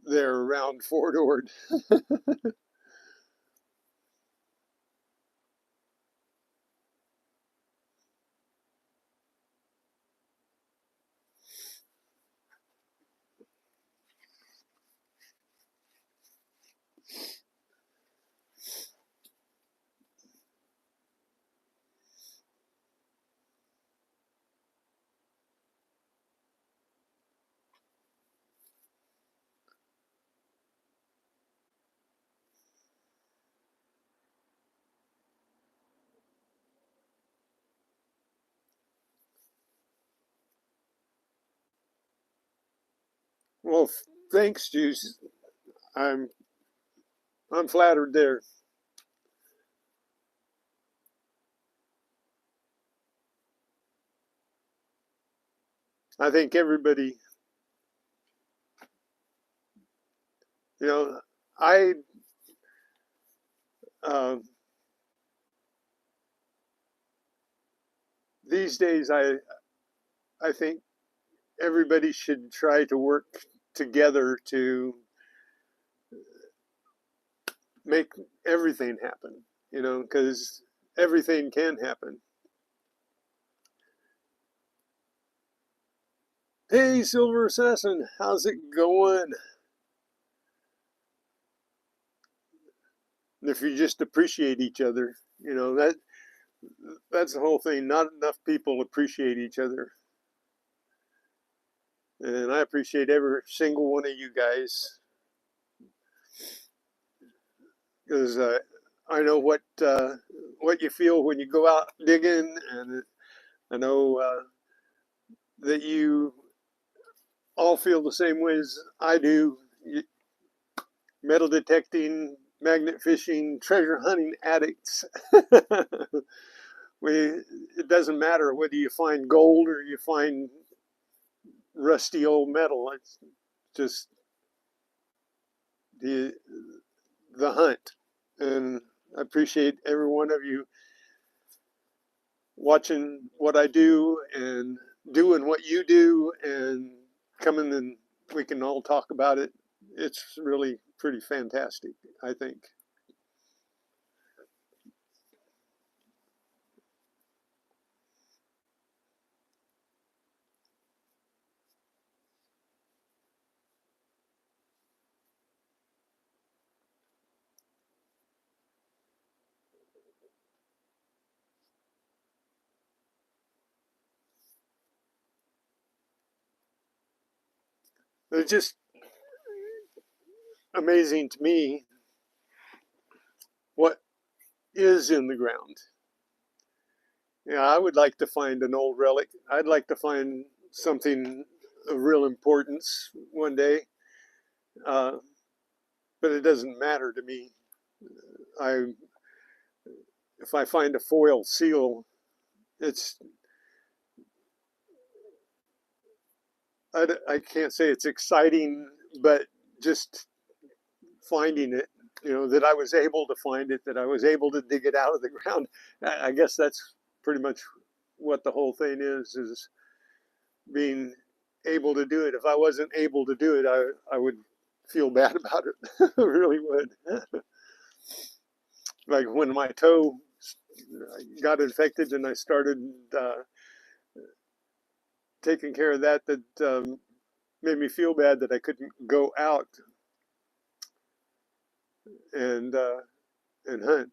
there around Fort Ord. Well, thanks, Juice. I'm I'm flattered there. I think everybody, you know, I uh, these days I think everybody should try to work together to make everything happen. You know, because everything can happen. Hey, Silver Assassin, how's it going? If you just appreciate each other, you know that's the whole thing. Not enough people appreciate each other, and I appreciate every single one of you guys because I know what you feel when you go out digging, and I know that you all feel the same way as I do. Metal detecting, magnet fishing, treasure hunting addicts. It doesn't matter whether you find gold or you find rusty old metal. It's just the the hunt, and I appreciate every one of you watching what I do and doing what you do and coming and we can all talk about it. It's really pretty fantastic, I think. It's just amazing to me what is in the ground. Yeah, I would like to find an old relic. I'd like to find something of real importance one day, uh, but it doesn't matter to me. I if I find a foil seal, it's I can't say it's exciting, but just finding it, that I was able to find it, that I was able to dig it out of the ground. I guess that's pretty much what the whole thing is being able to do it. If I wasn't able to do it, I would feel bad about it. I really would. Like when my toe got infected and I started taking care of that, made me feel bad that I couldn't go out and uh, and hunt.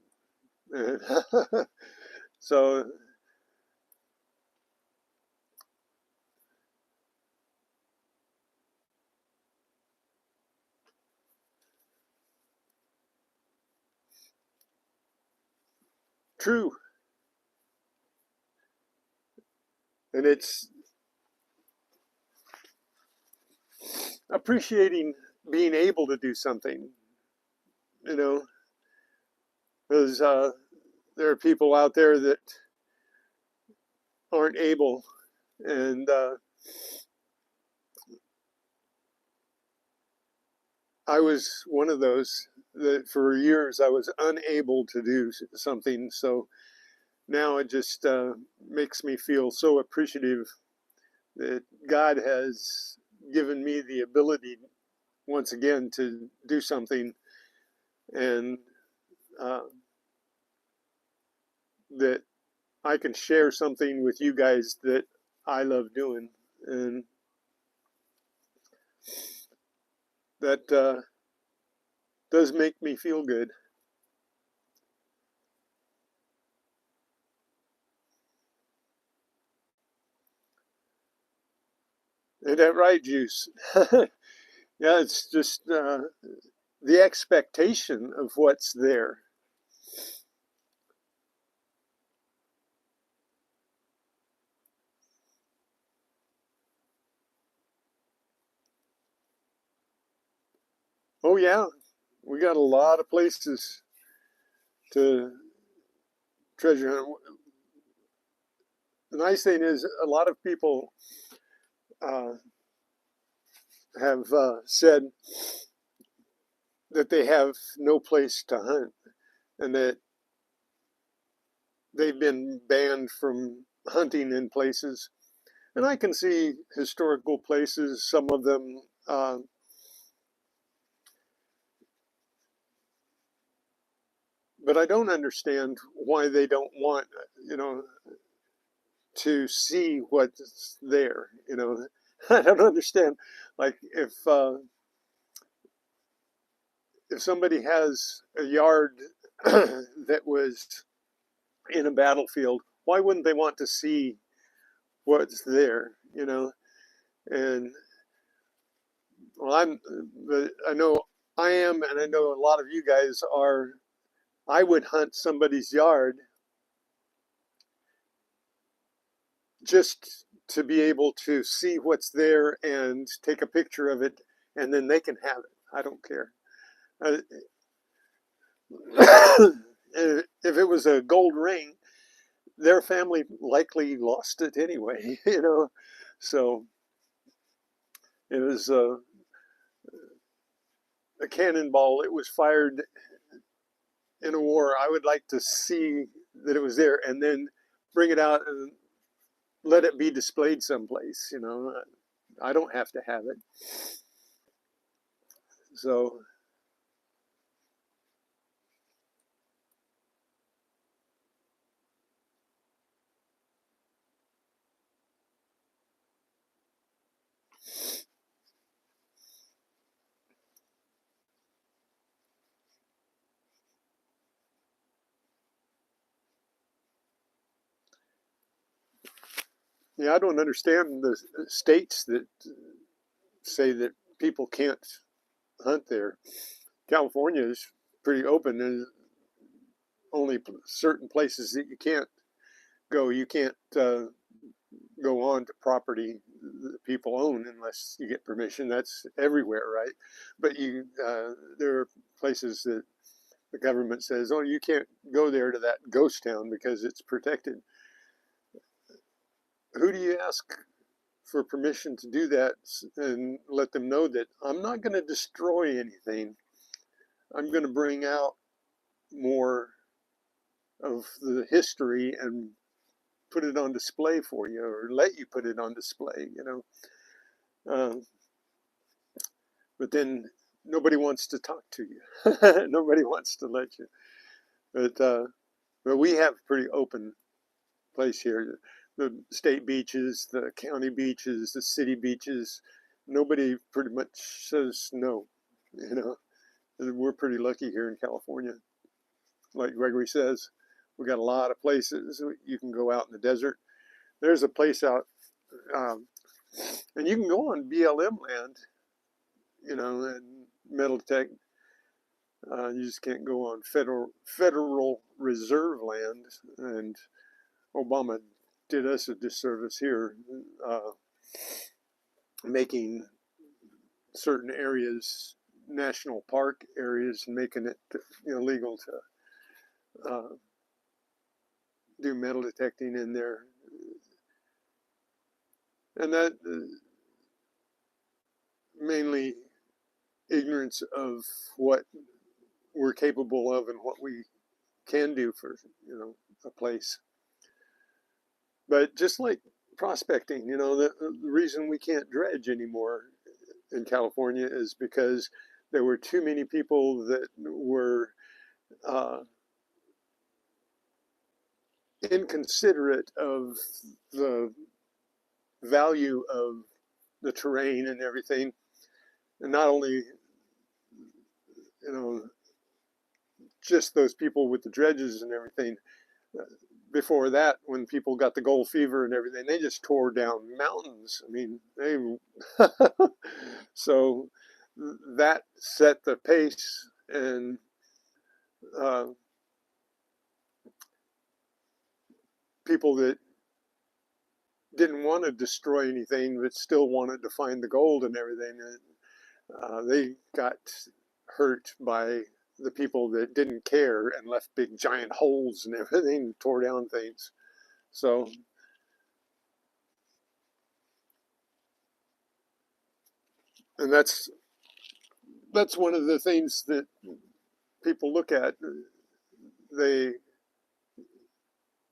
So true, and it's appreciating being able to do something, you know, because there are people out there that aren't able, and I was one of those that for years I was unable to do something. So now it just makes me feel so appreciative that God has given me the ability once again to do something, and uh, that I can share something with you guys that I love doing, and that does make me feel good. Ain't that right, Juice? Yeah, it's just the expectation of what's there. Oh yeah, we got a lot of places to treasure hunt. The nice thing is a lot of people uh, have said that they have no place to hunt and that they've been banned from hunting in places. And I can see historical places, some of them, but I don't understand why they don't want, you know, to see what's there. I don't understand. Like if somebody has a yard that was in a battlefield, why wouldn't they want to see what's there? And well, I know I am, and I know a lot of you guys are. I would hunt somebody's yard just to be able to see what's there and take a picture of it, and then they can have it. I don't care. Uh, if it was a gold ring, their family likely lost it anyway, So it was a cannonball. It was fired in a war. I would like to see that it was there and then bring it out and let it be displayed someplace. I don't have to have it. So Yeah, I don't understand the states that say that people can't hunt there. California is pretty open. There's only certain places that you can't go. You can't go on to property that people own unless you get permission. That's everywhere, right? But there are places that the government says, "Oh, you can't go there to that ghost town because it's protected." Who do you ask for permission to do that and let them know that I'm not going to destroy anything? I'm going to bring out more of the history and put it on display for you, or let you put it on display, you know. But then nobody wants to talk to you. Nobody wants to let you. But we have a pretty open place here. The state beaches, the county beaches, the city beaches, nobody pretty much says no, you know. And we're pretty lucky here in California. Like Gregory says, we got a lot of places. You can go out in the desert. There's a place out, um, and you can go on BLM land, you know, and metal detect. You just can't go on federal reserve land. And Obama did us a disservice here, making certain areas national park areas and making it illegal to do metal detecting in there, and that mainly ignorance of what we're capable of and what we can do for a place. But just like prospecting, the reason we can't dredge anymore in California is because there were too many people that were inconsiderate of the value of the terrain and everything. And not only, just those people with the dredges and everything. Before that, when people got the gold fever and everything, they just tore down mountains. I mean, so that set the pace, and people that didn't want to destroy anything but still wanted to find the gold and everything, they got hurt by the people that didn't care and left big giant holes and everything and tore down things. So and that's one of the things that people look at. They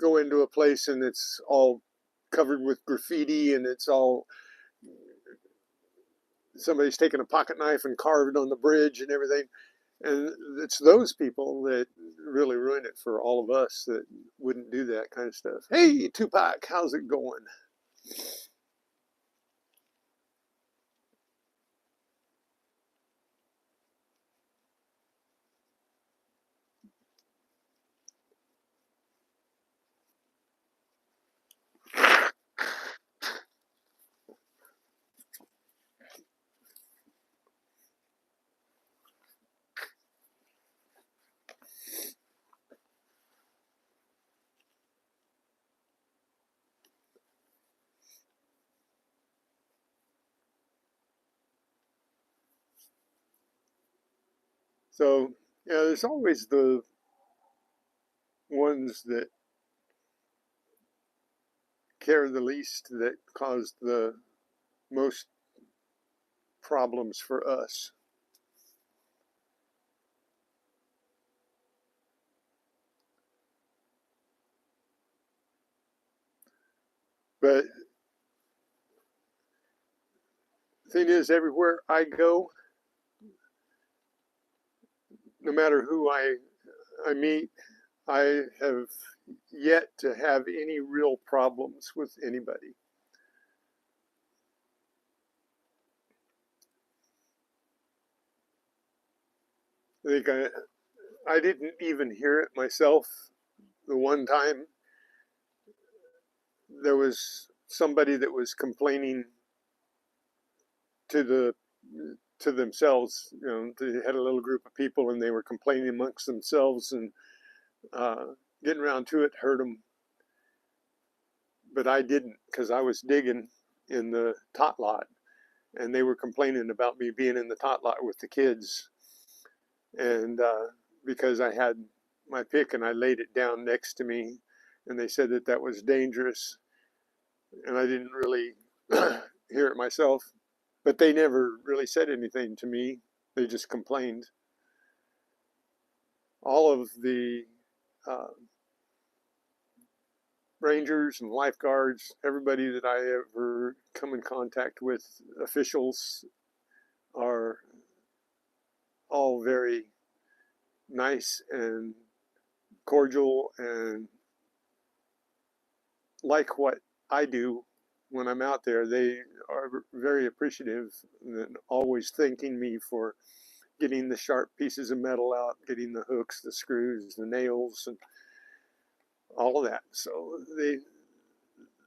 go into a place and it's all covered with graffiti, and it's all somebody's taken a pocket knife and carved on the bridge and everything. And it's those people that really ruin it for all of us that wouldn't do that kind of stuff. Hey, Tupac, how's it going? So, yeah, there's always the ones that care the least that cause the most problems for us. But the thing is, everywhere I go, no matter who I meet, I have yet to have any real problems with anybody. I think I didn't even hear it myself. The one time there was somebody that was complaining to themselves. You know, they had a little group of people and they were complaining amongst themselves, and getting around to it hurt them. But I didn't, because I was digging in the tot lot, and they were complaining about me being in the tot lot with the kids. And because I had my pick and I laid it down next to me, and they said that that was dangerous, and I didn't really hear it myself. But they never really said anything to me. They just complained. All of the uh, rangers and lifeguards, everybody that I ever come in contact with, officials, are all very nice and cordial and like what I do when I'm out there. They are very appreciative and always thanking me for getting the sharp pieces of metal out, getting the hooks, the screws, the nails, and all of that. So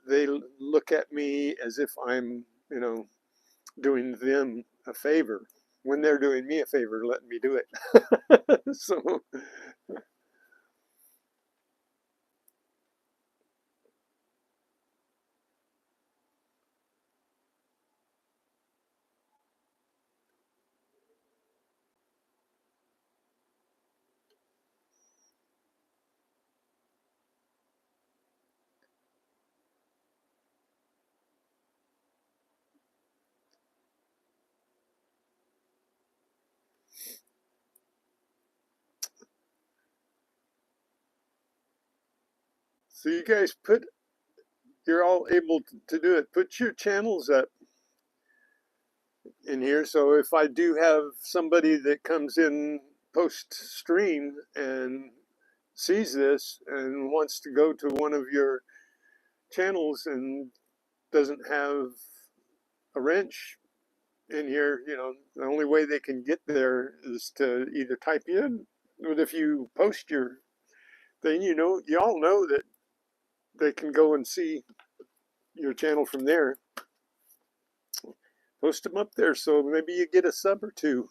they look at me as if I'm, you know, doing them a favor when they're doing me a favor, letting me do it. So so you guys you're all able to do it. Put your channels up in here. So if I do have somebody that comes in post stream and sees this and wants to go to one of your channels and doesn't have a wrench in here, you know, the only way they can get there is to either type in, but if you post your thing, you know, you all know that they can go and see your channel from there. Post them up there so maybe you get a sub or two.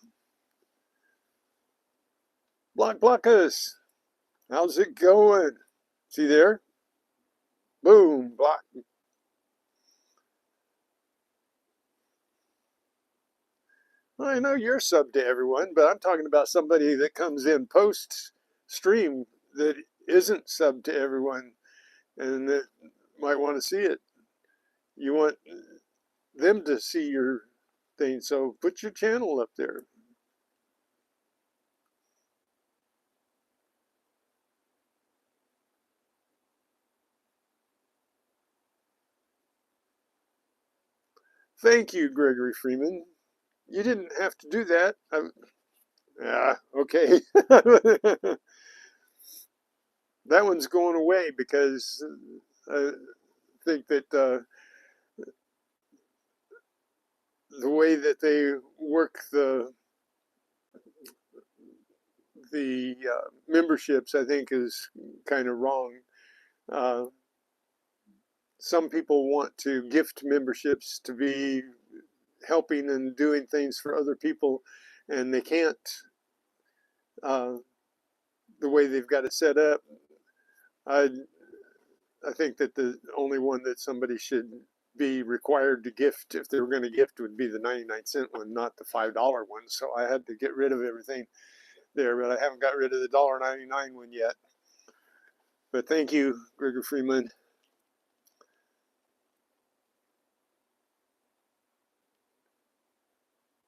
Block us. How's it going? See there? Boom, block. I know you're sub to everyone, but I'm talking about somebody that comes in post stream that isn't sub to everyone and that might want to see it. You want them to see your thing, so put your channel up there. Thank you, Gregory Freeman. You didn't have to do that. Yeah, okay. That one's going away because I think that the way that they work the memberships, I think, is kind of wrong. Uh, some people want to gift memberships to be helping and doing things for other people, and they can't. Uh, the way they've got it set up, I I think that the only one that somebody should be required to gift, if they were going to gift, would be the 99-cent one, not the $5 one. So I had to get rid of everything there, but I haven't got rid of the $1.99 one yet. But thank you, Gregor Freeman.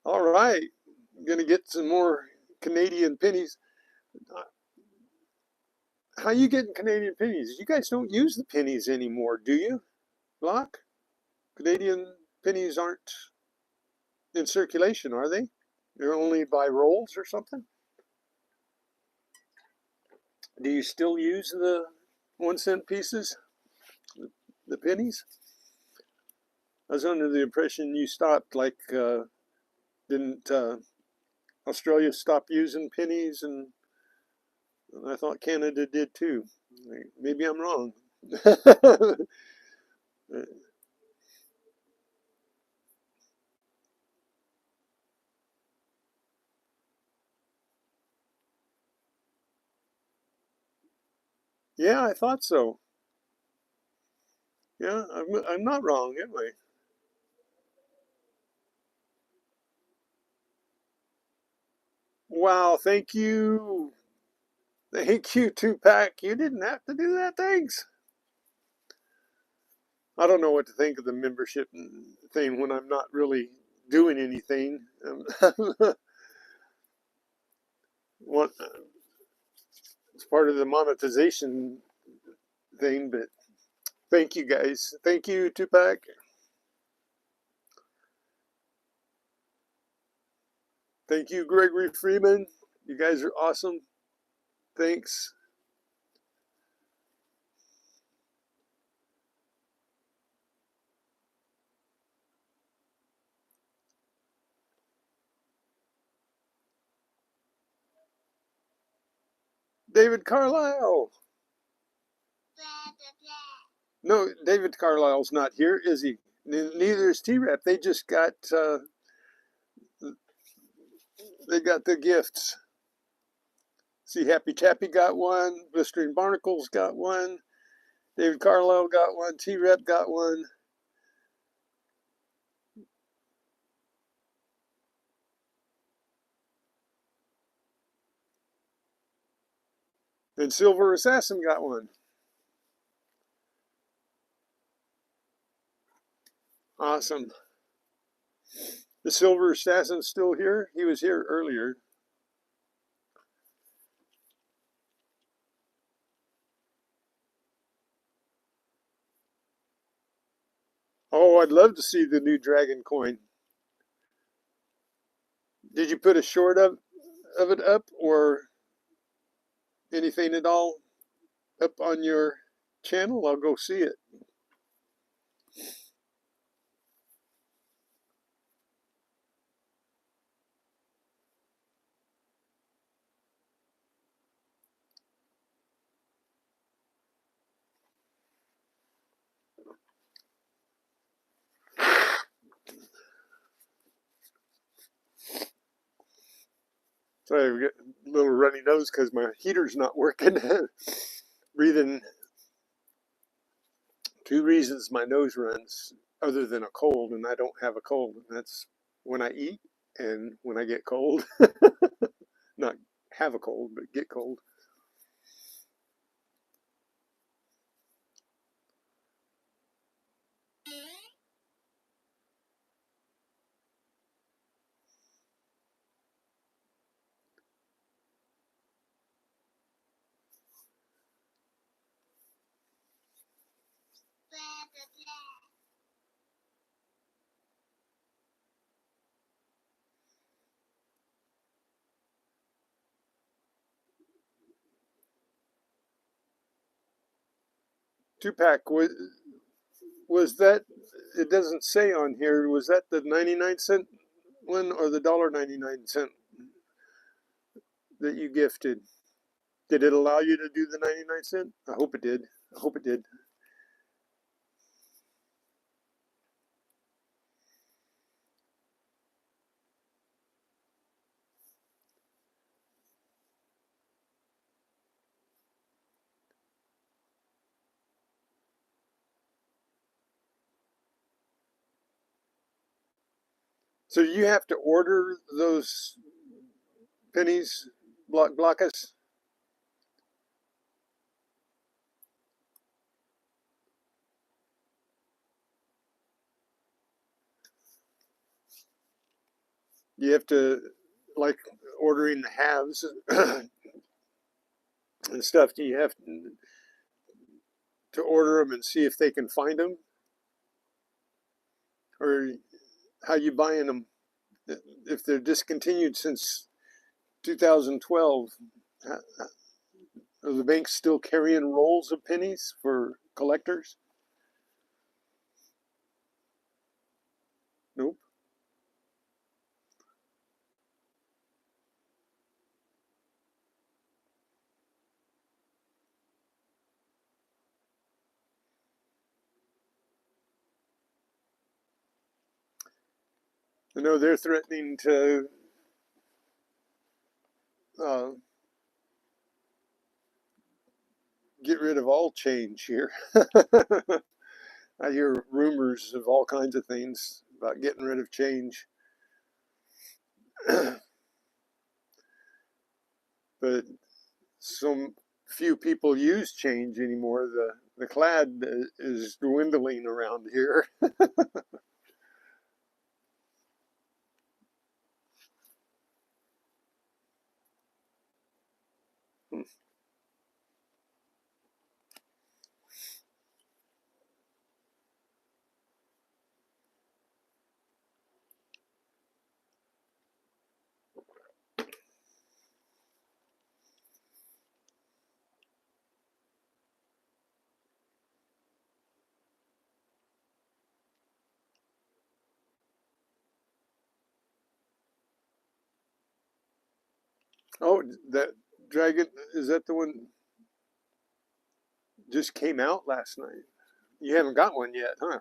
All right, I'm going to get some more Canadian pennies. How you getting Canadian pennies? You guys don't use the pennies anymore, do you, Locke? Canadian pennies aren't in circulation, are they? They're only by rolls or something? Do you still use the 1-cent pieces, the pennies? I was under the impression you stopped, like, didn't Australia stop using pennies? And I thought Canada did too. Maybe I'm wrong. Yeah, I thought so. Yeah, I'm not wrong, am I? Wow, thank you. Thank you, Tupac. You didn't have to do that. Thanks. I don't know what to think of the membership thing when I'm not really doing anything. What it's part of the monetization thing, but thank you guys. Thank you, Tupac. Thank you, Gregory Freeman. You guys are awesome. Thanks. David Carlisle. No, David Carlisle's not here, is he? Neither is T-Rap. They just got they got the gifts. See, Happy Chappy got one. Blistering Barnacles got one. David Carlisle got one. T-Rep got one. And Silver Assassin got one. Awesome. The Silver Assassin's still here? He was here earlier. Oh, I'd love to see the new Dragon coin. Did you put a short of it up or anything at all up on your channel? I'll go see it. So I've got a little runny nose because my heater's not working. Breathing. Two reasons my nose runs other than a cold, and I don't have a cold. And that's when I eat and when I get cold. Not have a cold, but get cold. Two-pack, was that, it doesn't say on here, was that the 99 cent one or the $1.99 that you gifted? Did it allow you to do the 99 cent? I hope it did. I hope it did. So you have to order those pennies, blockus? You have to, like ordering the halves and stuff, do you have to order them and see if they can find them? Or how you buying them? If they're discontinued since 2012, are the banks still carrying rolls of pennies for collectors? Nope. I know they're threatening to uh, get rid of all change here. I hear rumors of all kinds of things about getting rid of change. But so few people use change anymore. The clad is dwindling around here. Oh, that dragon, is that the one just came out last night? You haven't got one yet, huh?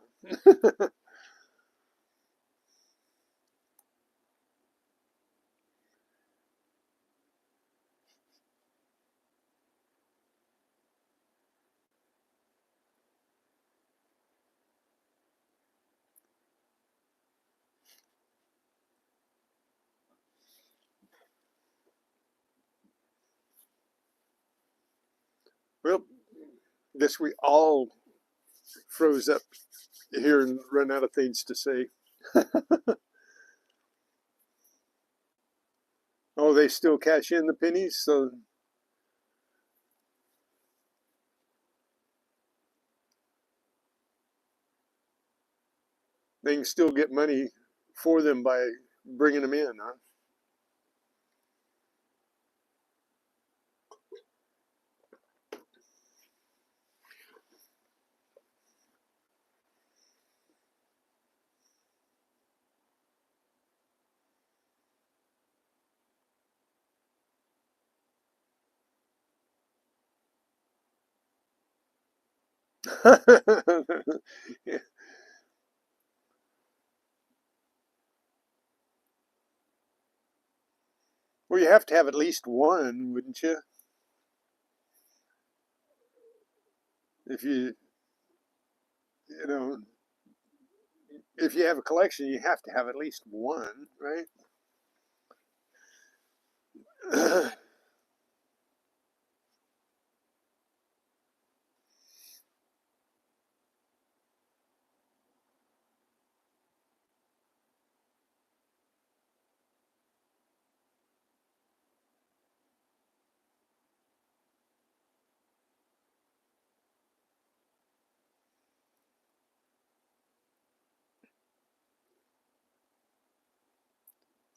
Well, guess we all froze up here and run out of things to say. Oh, they still cash in the pennies, so they can still get money for them by bringing them in, huh? Yeah. Well, you have to have at least one, wouldn't you? If you know, if you have a collection, you have to have at least one, right?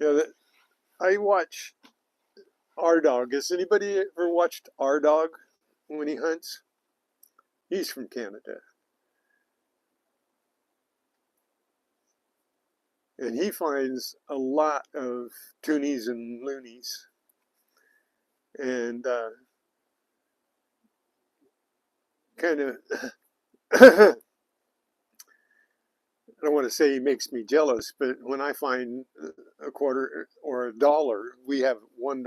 Yeah, I watch R Dog. Has anybody ever watched R Dog when he hunts? He's from Canada, and he finds a lot of toonies and loonies, and kind of. I don't want to say he makes me jealous, but when I find a quarter or a dollar, we have $1.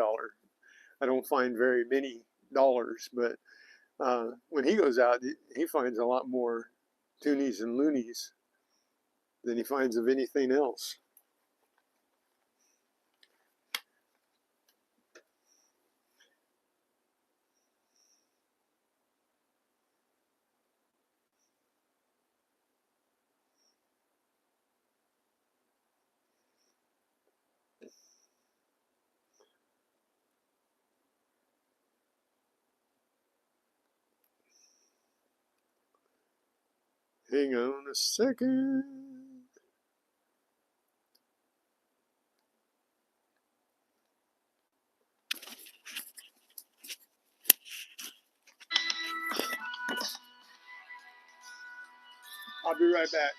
I don't find very many dollars, but when he goes out, he finds a lot more toonies and loonies than he finds of anything else. Hang on a second. I'll be right back.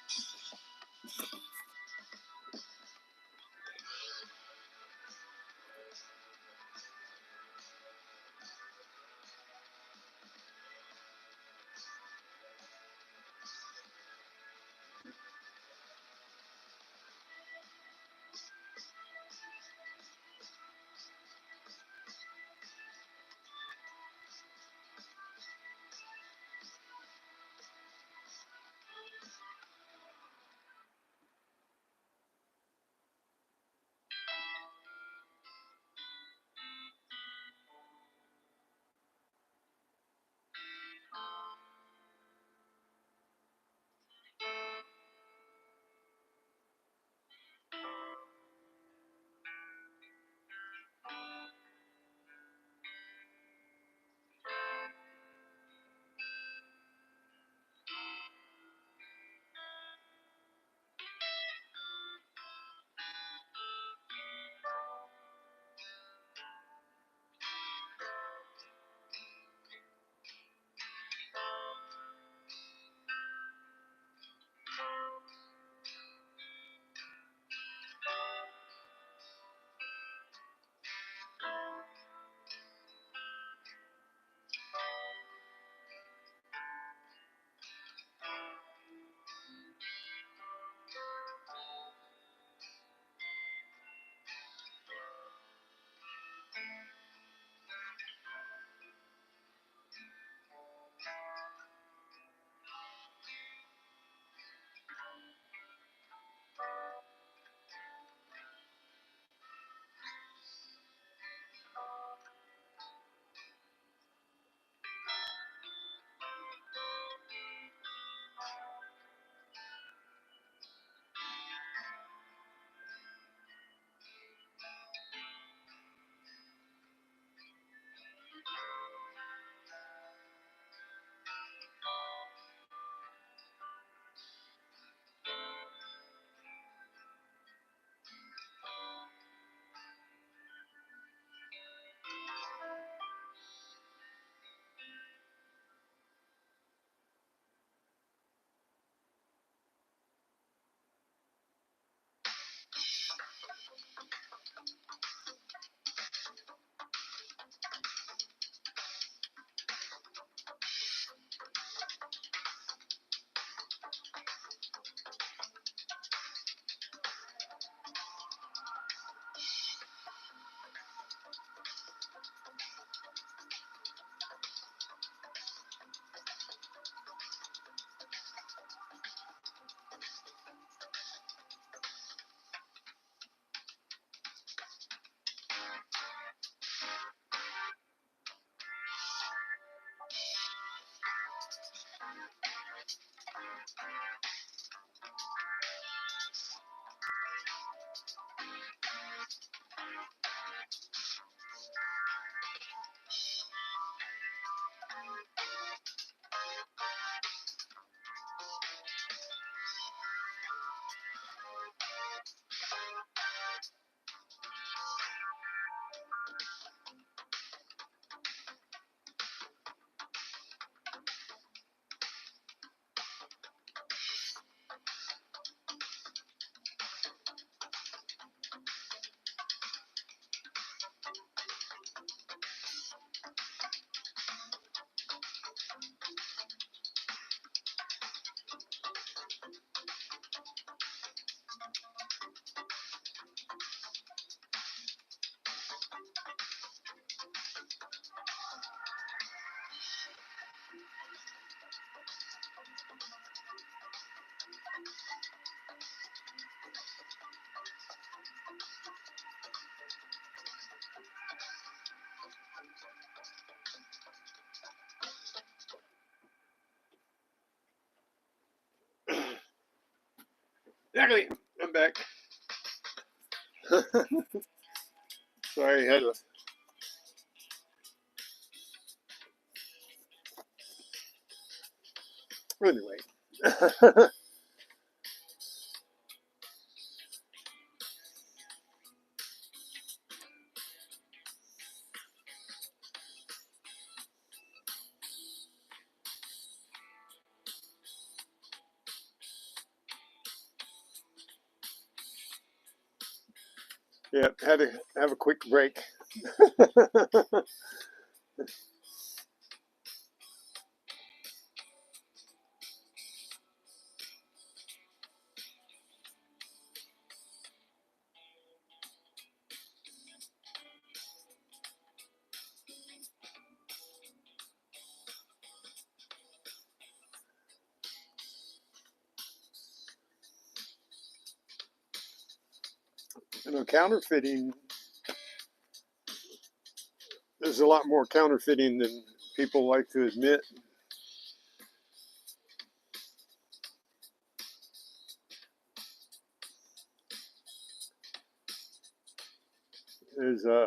Exactly. I'm back. Sorry, I had to. Anyway. Yeah, had to have a quick break. You know, counterfeiting, there's a lot more counterfeiting than people like to admit. There's I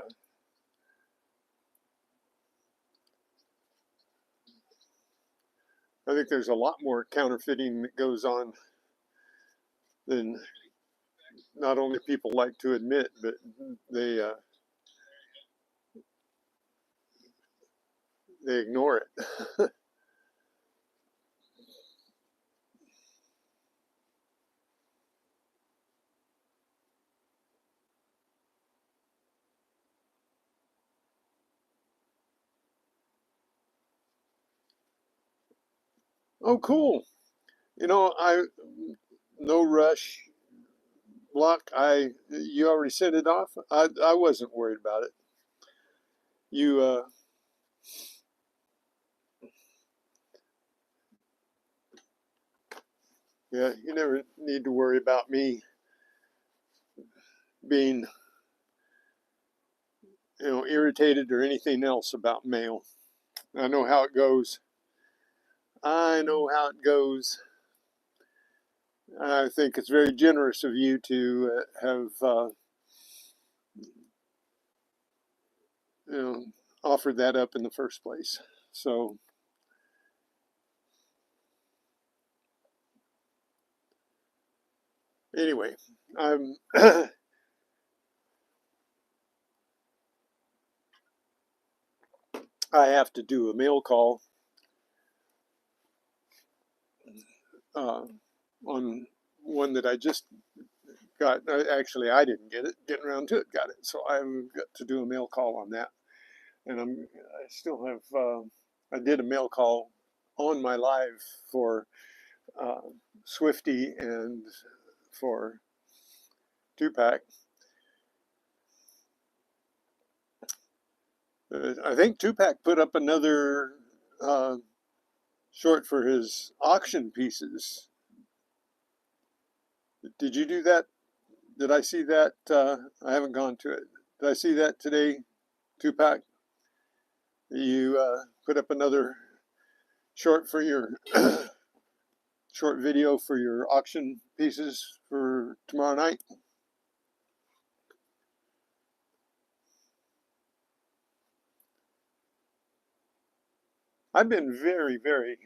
think there's a lot more counterfeiting that goes on than not only people like to admit, but they uh, they ignore it. Oh, cool. You know, I no rush block. You already sent it off. I wasn't worried about it. You yeah, you never need to worry about me being irritated or anything else about mail. I know how it goes. I know how it goes. I think it's very generous of you to have you know offered that up in the first place. So anyway, I'm I have to do a mail call uh, on one that I just got. Actually, I didn't get it. Getting around to it, got it. So I've got to do a mail call on that, and I still have. I did a mail call on my live for uh, Swifty and for Tupac. I think Tupac put up another uh, short for his auction pieces. Did you do that? Did I see that? I haven't gone to it. Did I see that today, Tupac? You put up another short for your short video for your auction pieces for tomorrow night. I've been very, very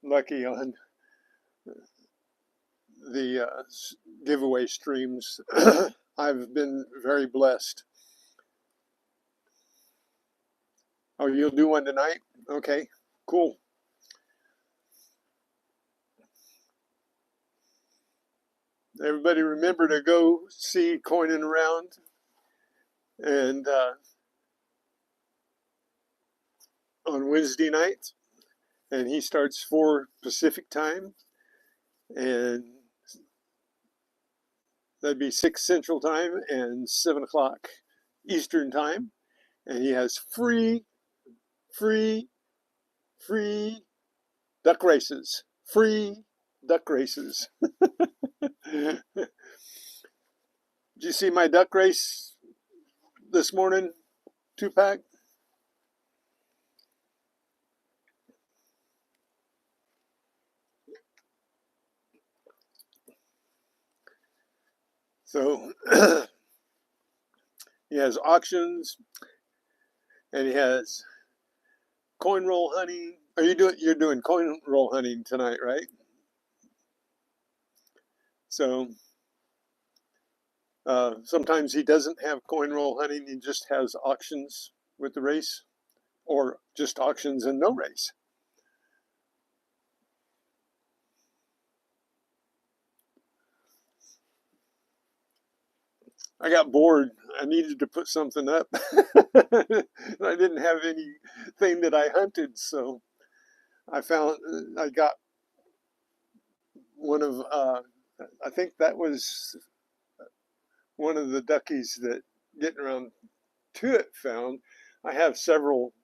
lucky on the giveaway streams. I've been very blessed. Oh, you'll do one tonight? Okay, cool. Everybody remember to go see Coining Around, and on Wednesday nights, and he starts 4 Pacific time, and that'd be 6 Central time and 7 o'clock Eastern time, and he has free duck races. Free duck races. Did you see my duck race this morning, 2-pack? So he has auctions, and he has coin roll hunting. You're doing coin roll hunting tonight, right? So sometimes he doesn't have coin roll hunting. He just has auctions with the race, or just auctions and no race. I got bored. I needed to put something up. I didn't have anything that I hunted, so I got one of, I think that was one of the duckies that Getting Around to It found. I have several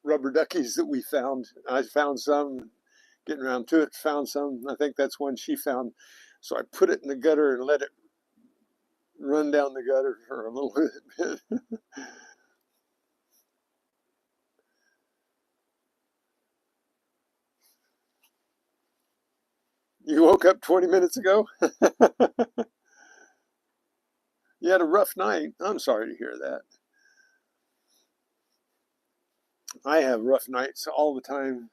rubber duckies that we found. I found some, Getting Around to It found some. I think that's one she found. So I put it in the gutter and let it run down the gutter for a little bit. You woke up 20 minutes ago? You had a rough night. I'm sorry to hear that. I have rough nights all the time.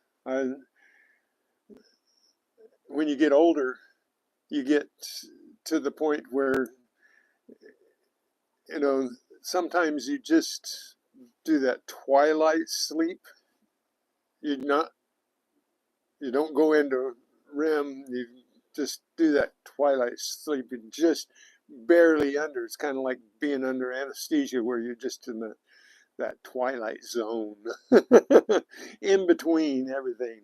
When you get older, you get to the point where, you know, sometimes you just do that twilight sleep. You not, you don't go into REM. You just do that twilight sleep. You just barely under. It's kind of like being under anesthesia, where you're just in that twilight zone, in between everything.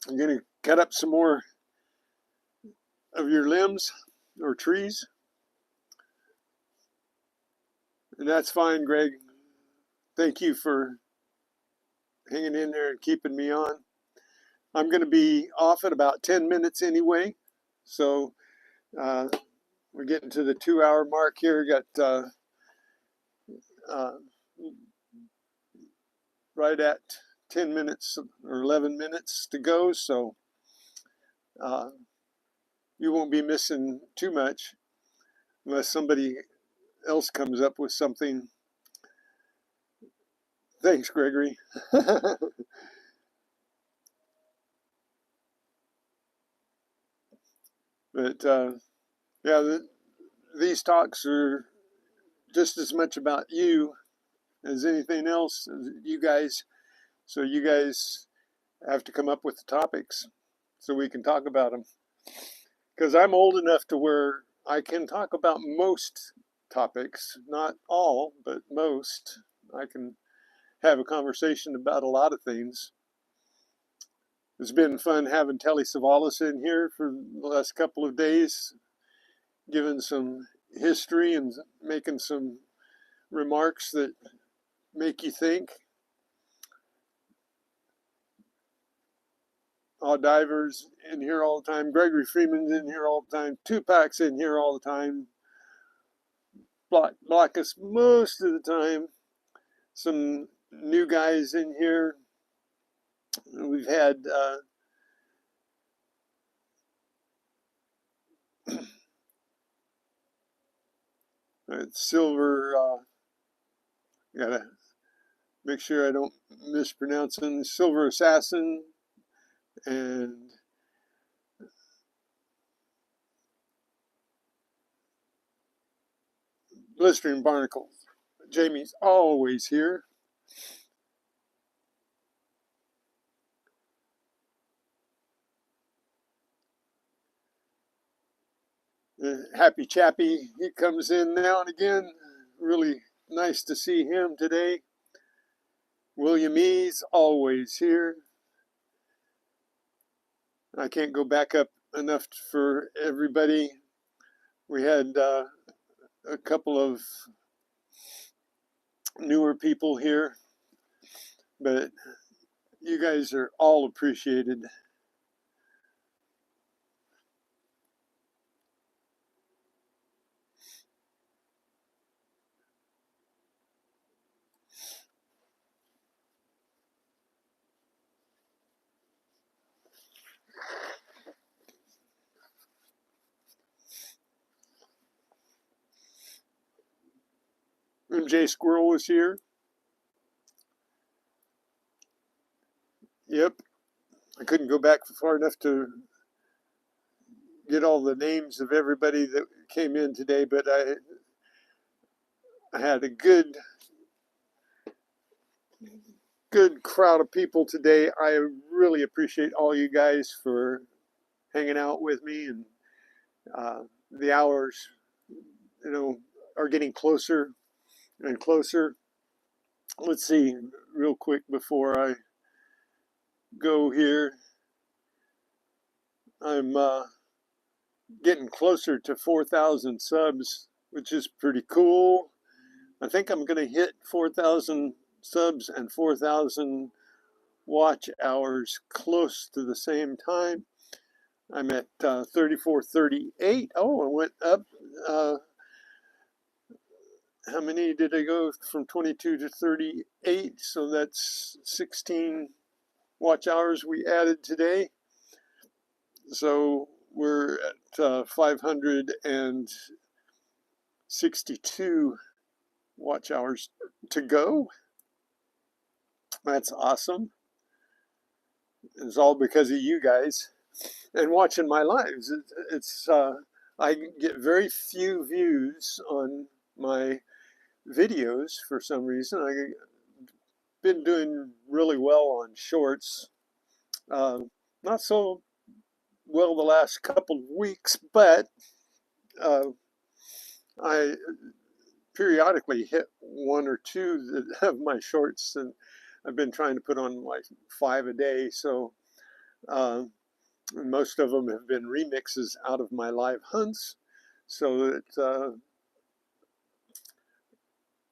I'm going to cut up some more of your limbs or trees. And that's fine, Greg. Thank you for hanging in there and keeping me on. I'm going to be off at about 10 minutes anyway. So we're getting to the 2-hour mark here. Got right at 10 minutes or 11 minutes to go. So you won't be missing too much unless somebody else comes up with something. Thanks, Gregory. But yeah, these talks are just as much about you as anything else, as you guys. So you guys have to come up with the topics so we can talk about them. Because I'm old enough to where I can talk about most topics, not all, but most. I can have a conversation about a lot of things. It's been fun having Telly Savalas in here for the last couple of days, giving some history and making some remarks that make you think. All Divers in here all the time. Gregory Freeman's in here all the time. Tupac's in here all the time. Block us most of the time. Some new guys in here. We've had Silver. Gotta make sure I don't mispronounce him. Silver Assassin and Blistering Barnacle. Jamie's always here. Happy Chappy, he comes in now and again. Really nice to see him today. William E's always here. I can't go back up enough for everybody. We had a couple of newer people here, but you guys are all appreciated. MJ Squirrel was here. Yep. I couldn't go back far enough to get all the names of everybody that came in today, but I had a good crowd of people today. I really appreciate all you guys for hanging out with me, and the hours, are getting closer and closer. Let's see, real quick before I go here. I'm getting closer to 4,000 subs, which is pretty cool. I think I'm going to hit 4,000 subs and 4,000 watch hours close to the same time. I'm at 3438. Oh, I went up. How many did I go from 22 to 38? So that's 16 watch hours we added today. So we're at 562 watch hours to go. That's awesome. It's all because of you guys and watching my lives. It's I get very few views on my videos for some reason. I've been doing really well on shorts. Not so well the last couple of weeks, but I periodically hit one or two of my shorts, and I've been trying to put on like 5 a day. So most of them have been remixes out of my live hunts, so that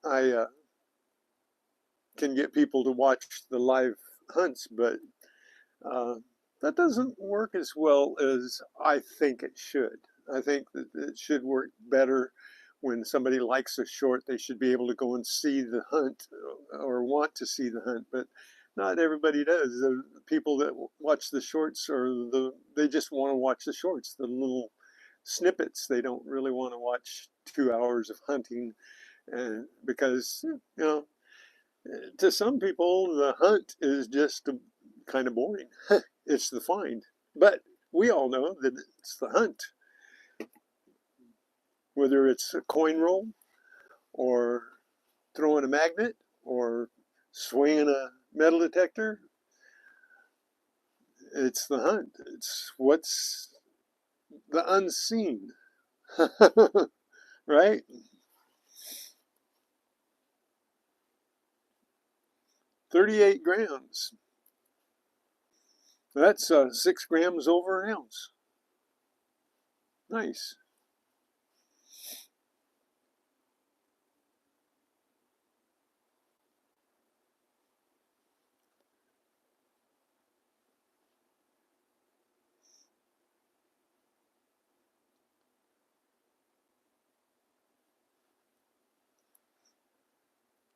I can get people to watch the live hunts, but that doesn't work as well as I think it should. I think that it should work better when somebody likes a short. They should be able to go and see the hunt or want to see the hunt, but not everybody does. The people that watch the shorts they just want to watch the shorts, the little snippets. They don't really want to watch 2 hours of hunting, and because to some people the hunt is just kind of boring. It's the find, but we all know that it's the hunt. Whether it's a coin roll or throwing a magnet or swinging a metal detector, it's the hunt. It's what's the unseen, right? 38 grams. That's 6 grams over an ounce. Nice.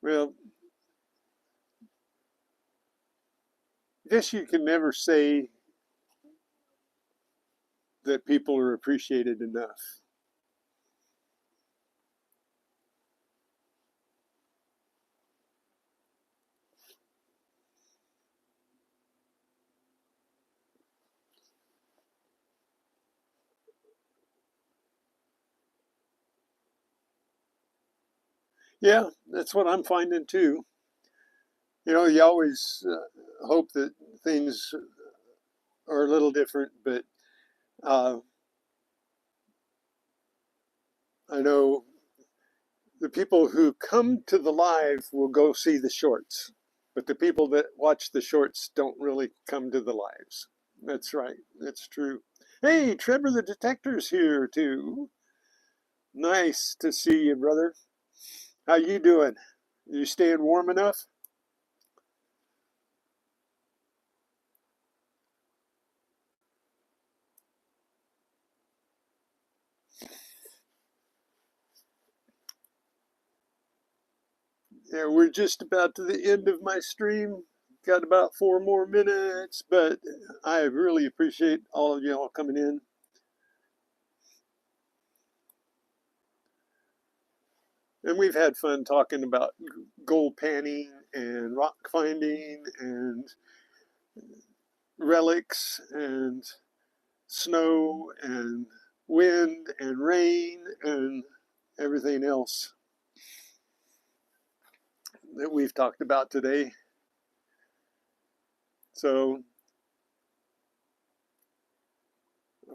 Well, I guess you can never say that people are appreciated enough. Yeah, that's what I'm finding too. You know, you always hope that things are a little different, but uh, I know the people who come to the live will go see the shorts, but the people that watch the shorts don't really come to the lives. That's right. That's true. Hey, Trevor the Detector's here too. Nice to see you, brother. How you doing? You staying warm enough? Yeah, we're just about to the end of my stream. Got about 4 more minutes, but I really appreciate all of y'all coming in. And we've had fun talking about gold panning and rock finding and relics and snow and wind and rain and everything else that we've talked about today. So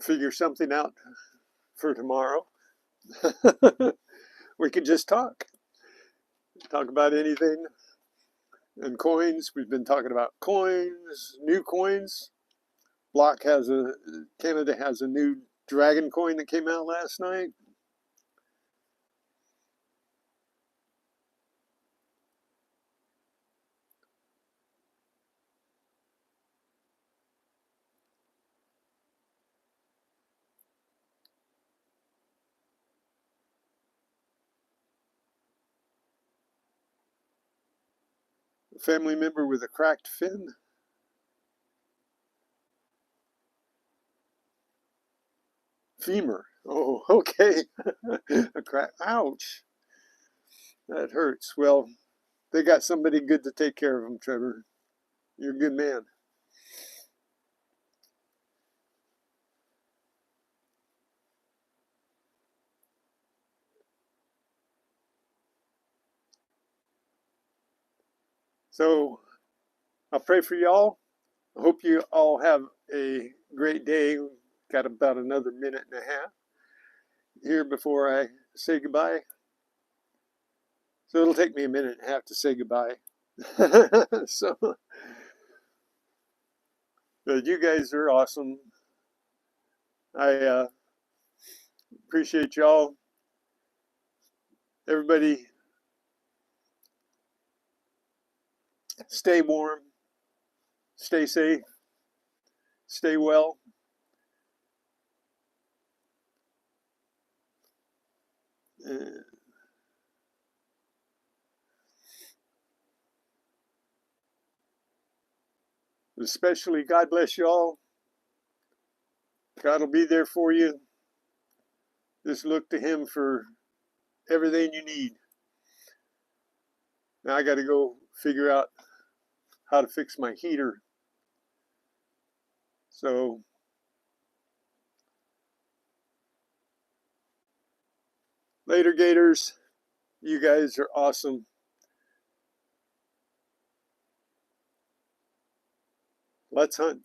figure something out for tomorrow. We could just talk about anything. And coins, we've been talking about coins, new coins. Canada has a new dragon coin that came out last night. A family member with a cracked fin. Femur. Oh, okay. A crack. Ouch. That hurts. Well, they got somebody good to take care of them, Trevor. You're a good man. So I'll pray for y'all. I hope you all have a great day. Got about another minute and a half here before I say goodbye. So it'll take me a minute and a half to say goodbye. So you guys are awesome. I appreciate y'all. Everybody, stay warm, stay safe, stay well. Especially, God bless y'all. God will be there for you. Just look to Him for everything you need. Now I got to go figure out how to fix my heater. So later, Gators. You guys are awesome. Let's hunt.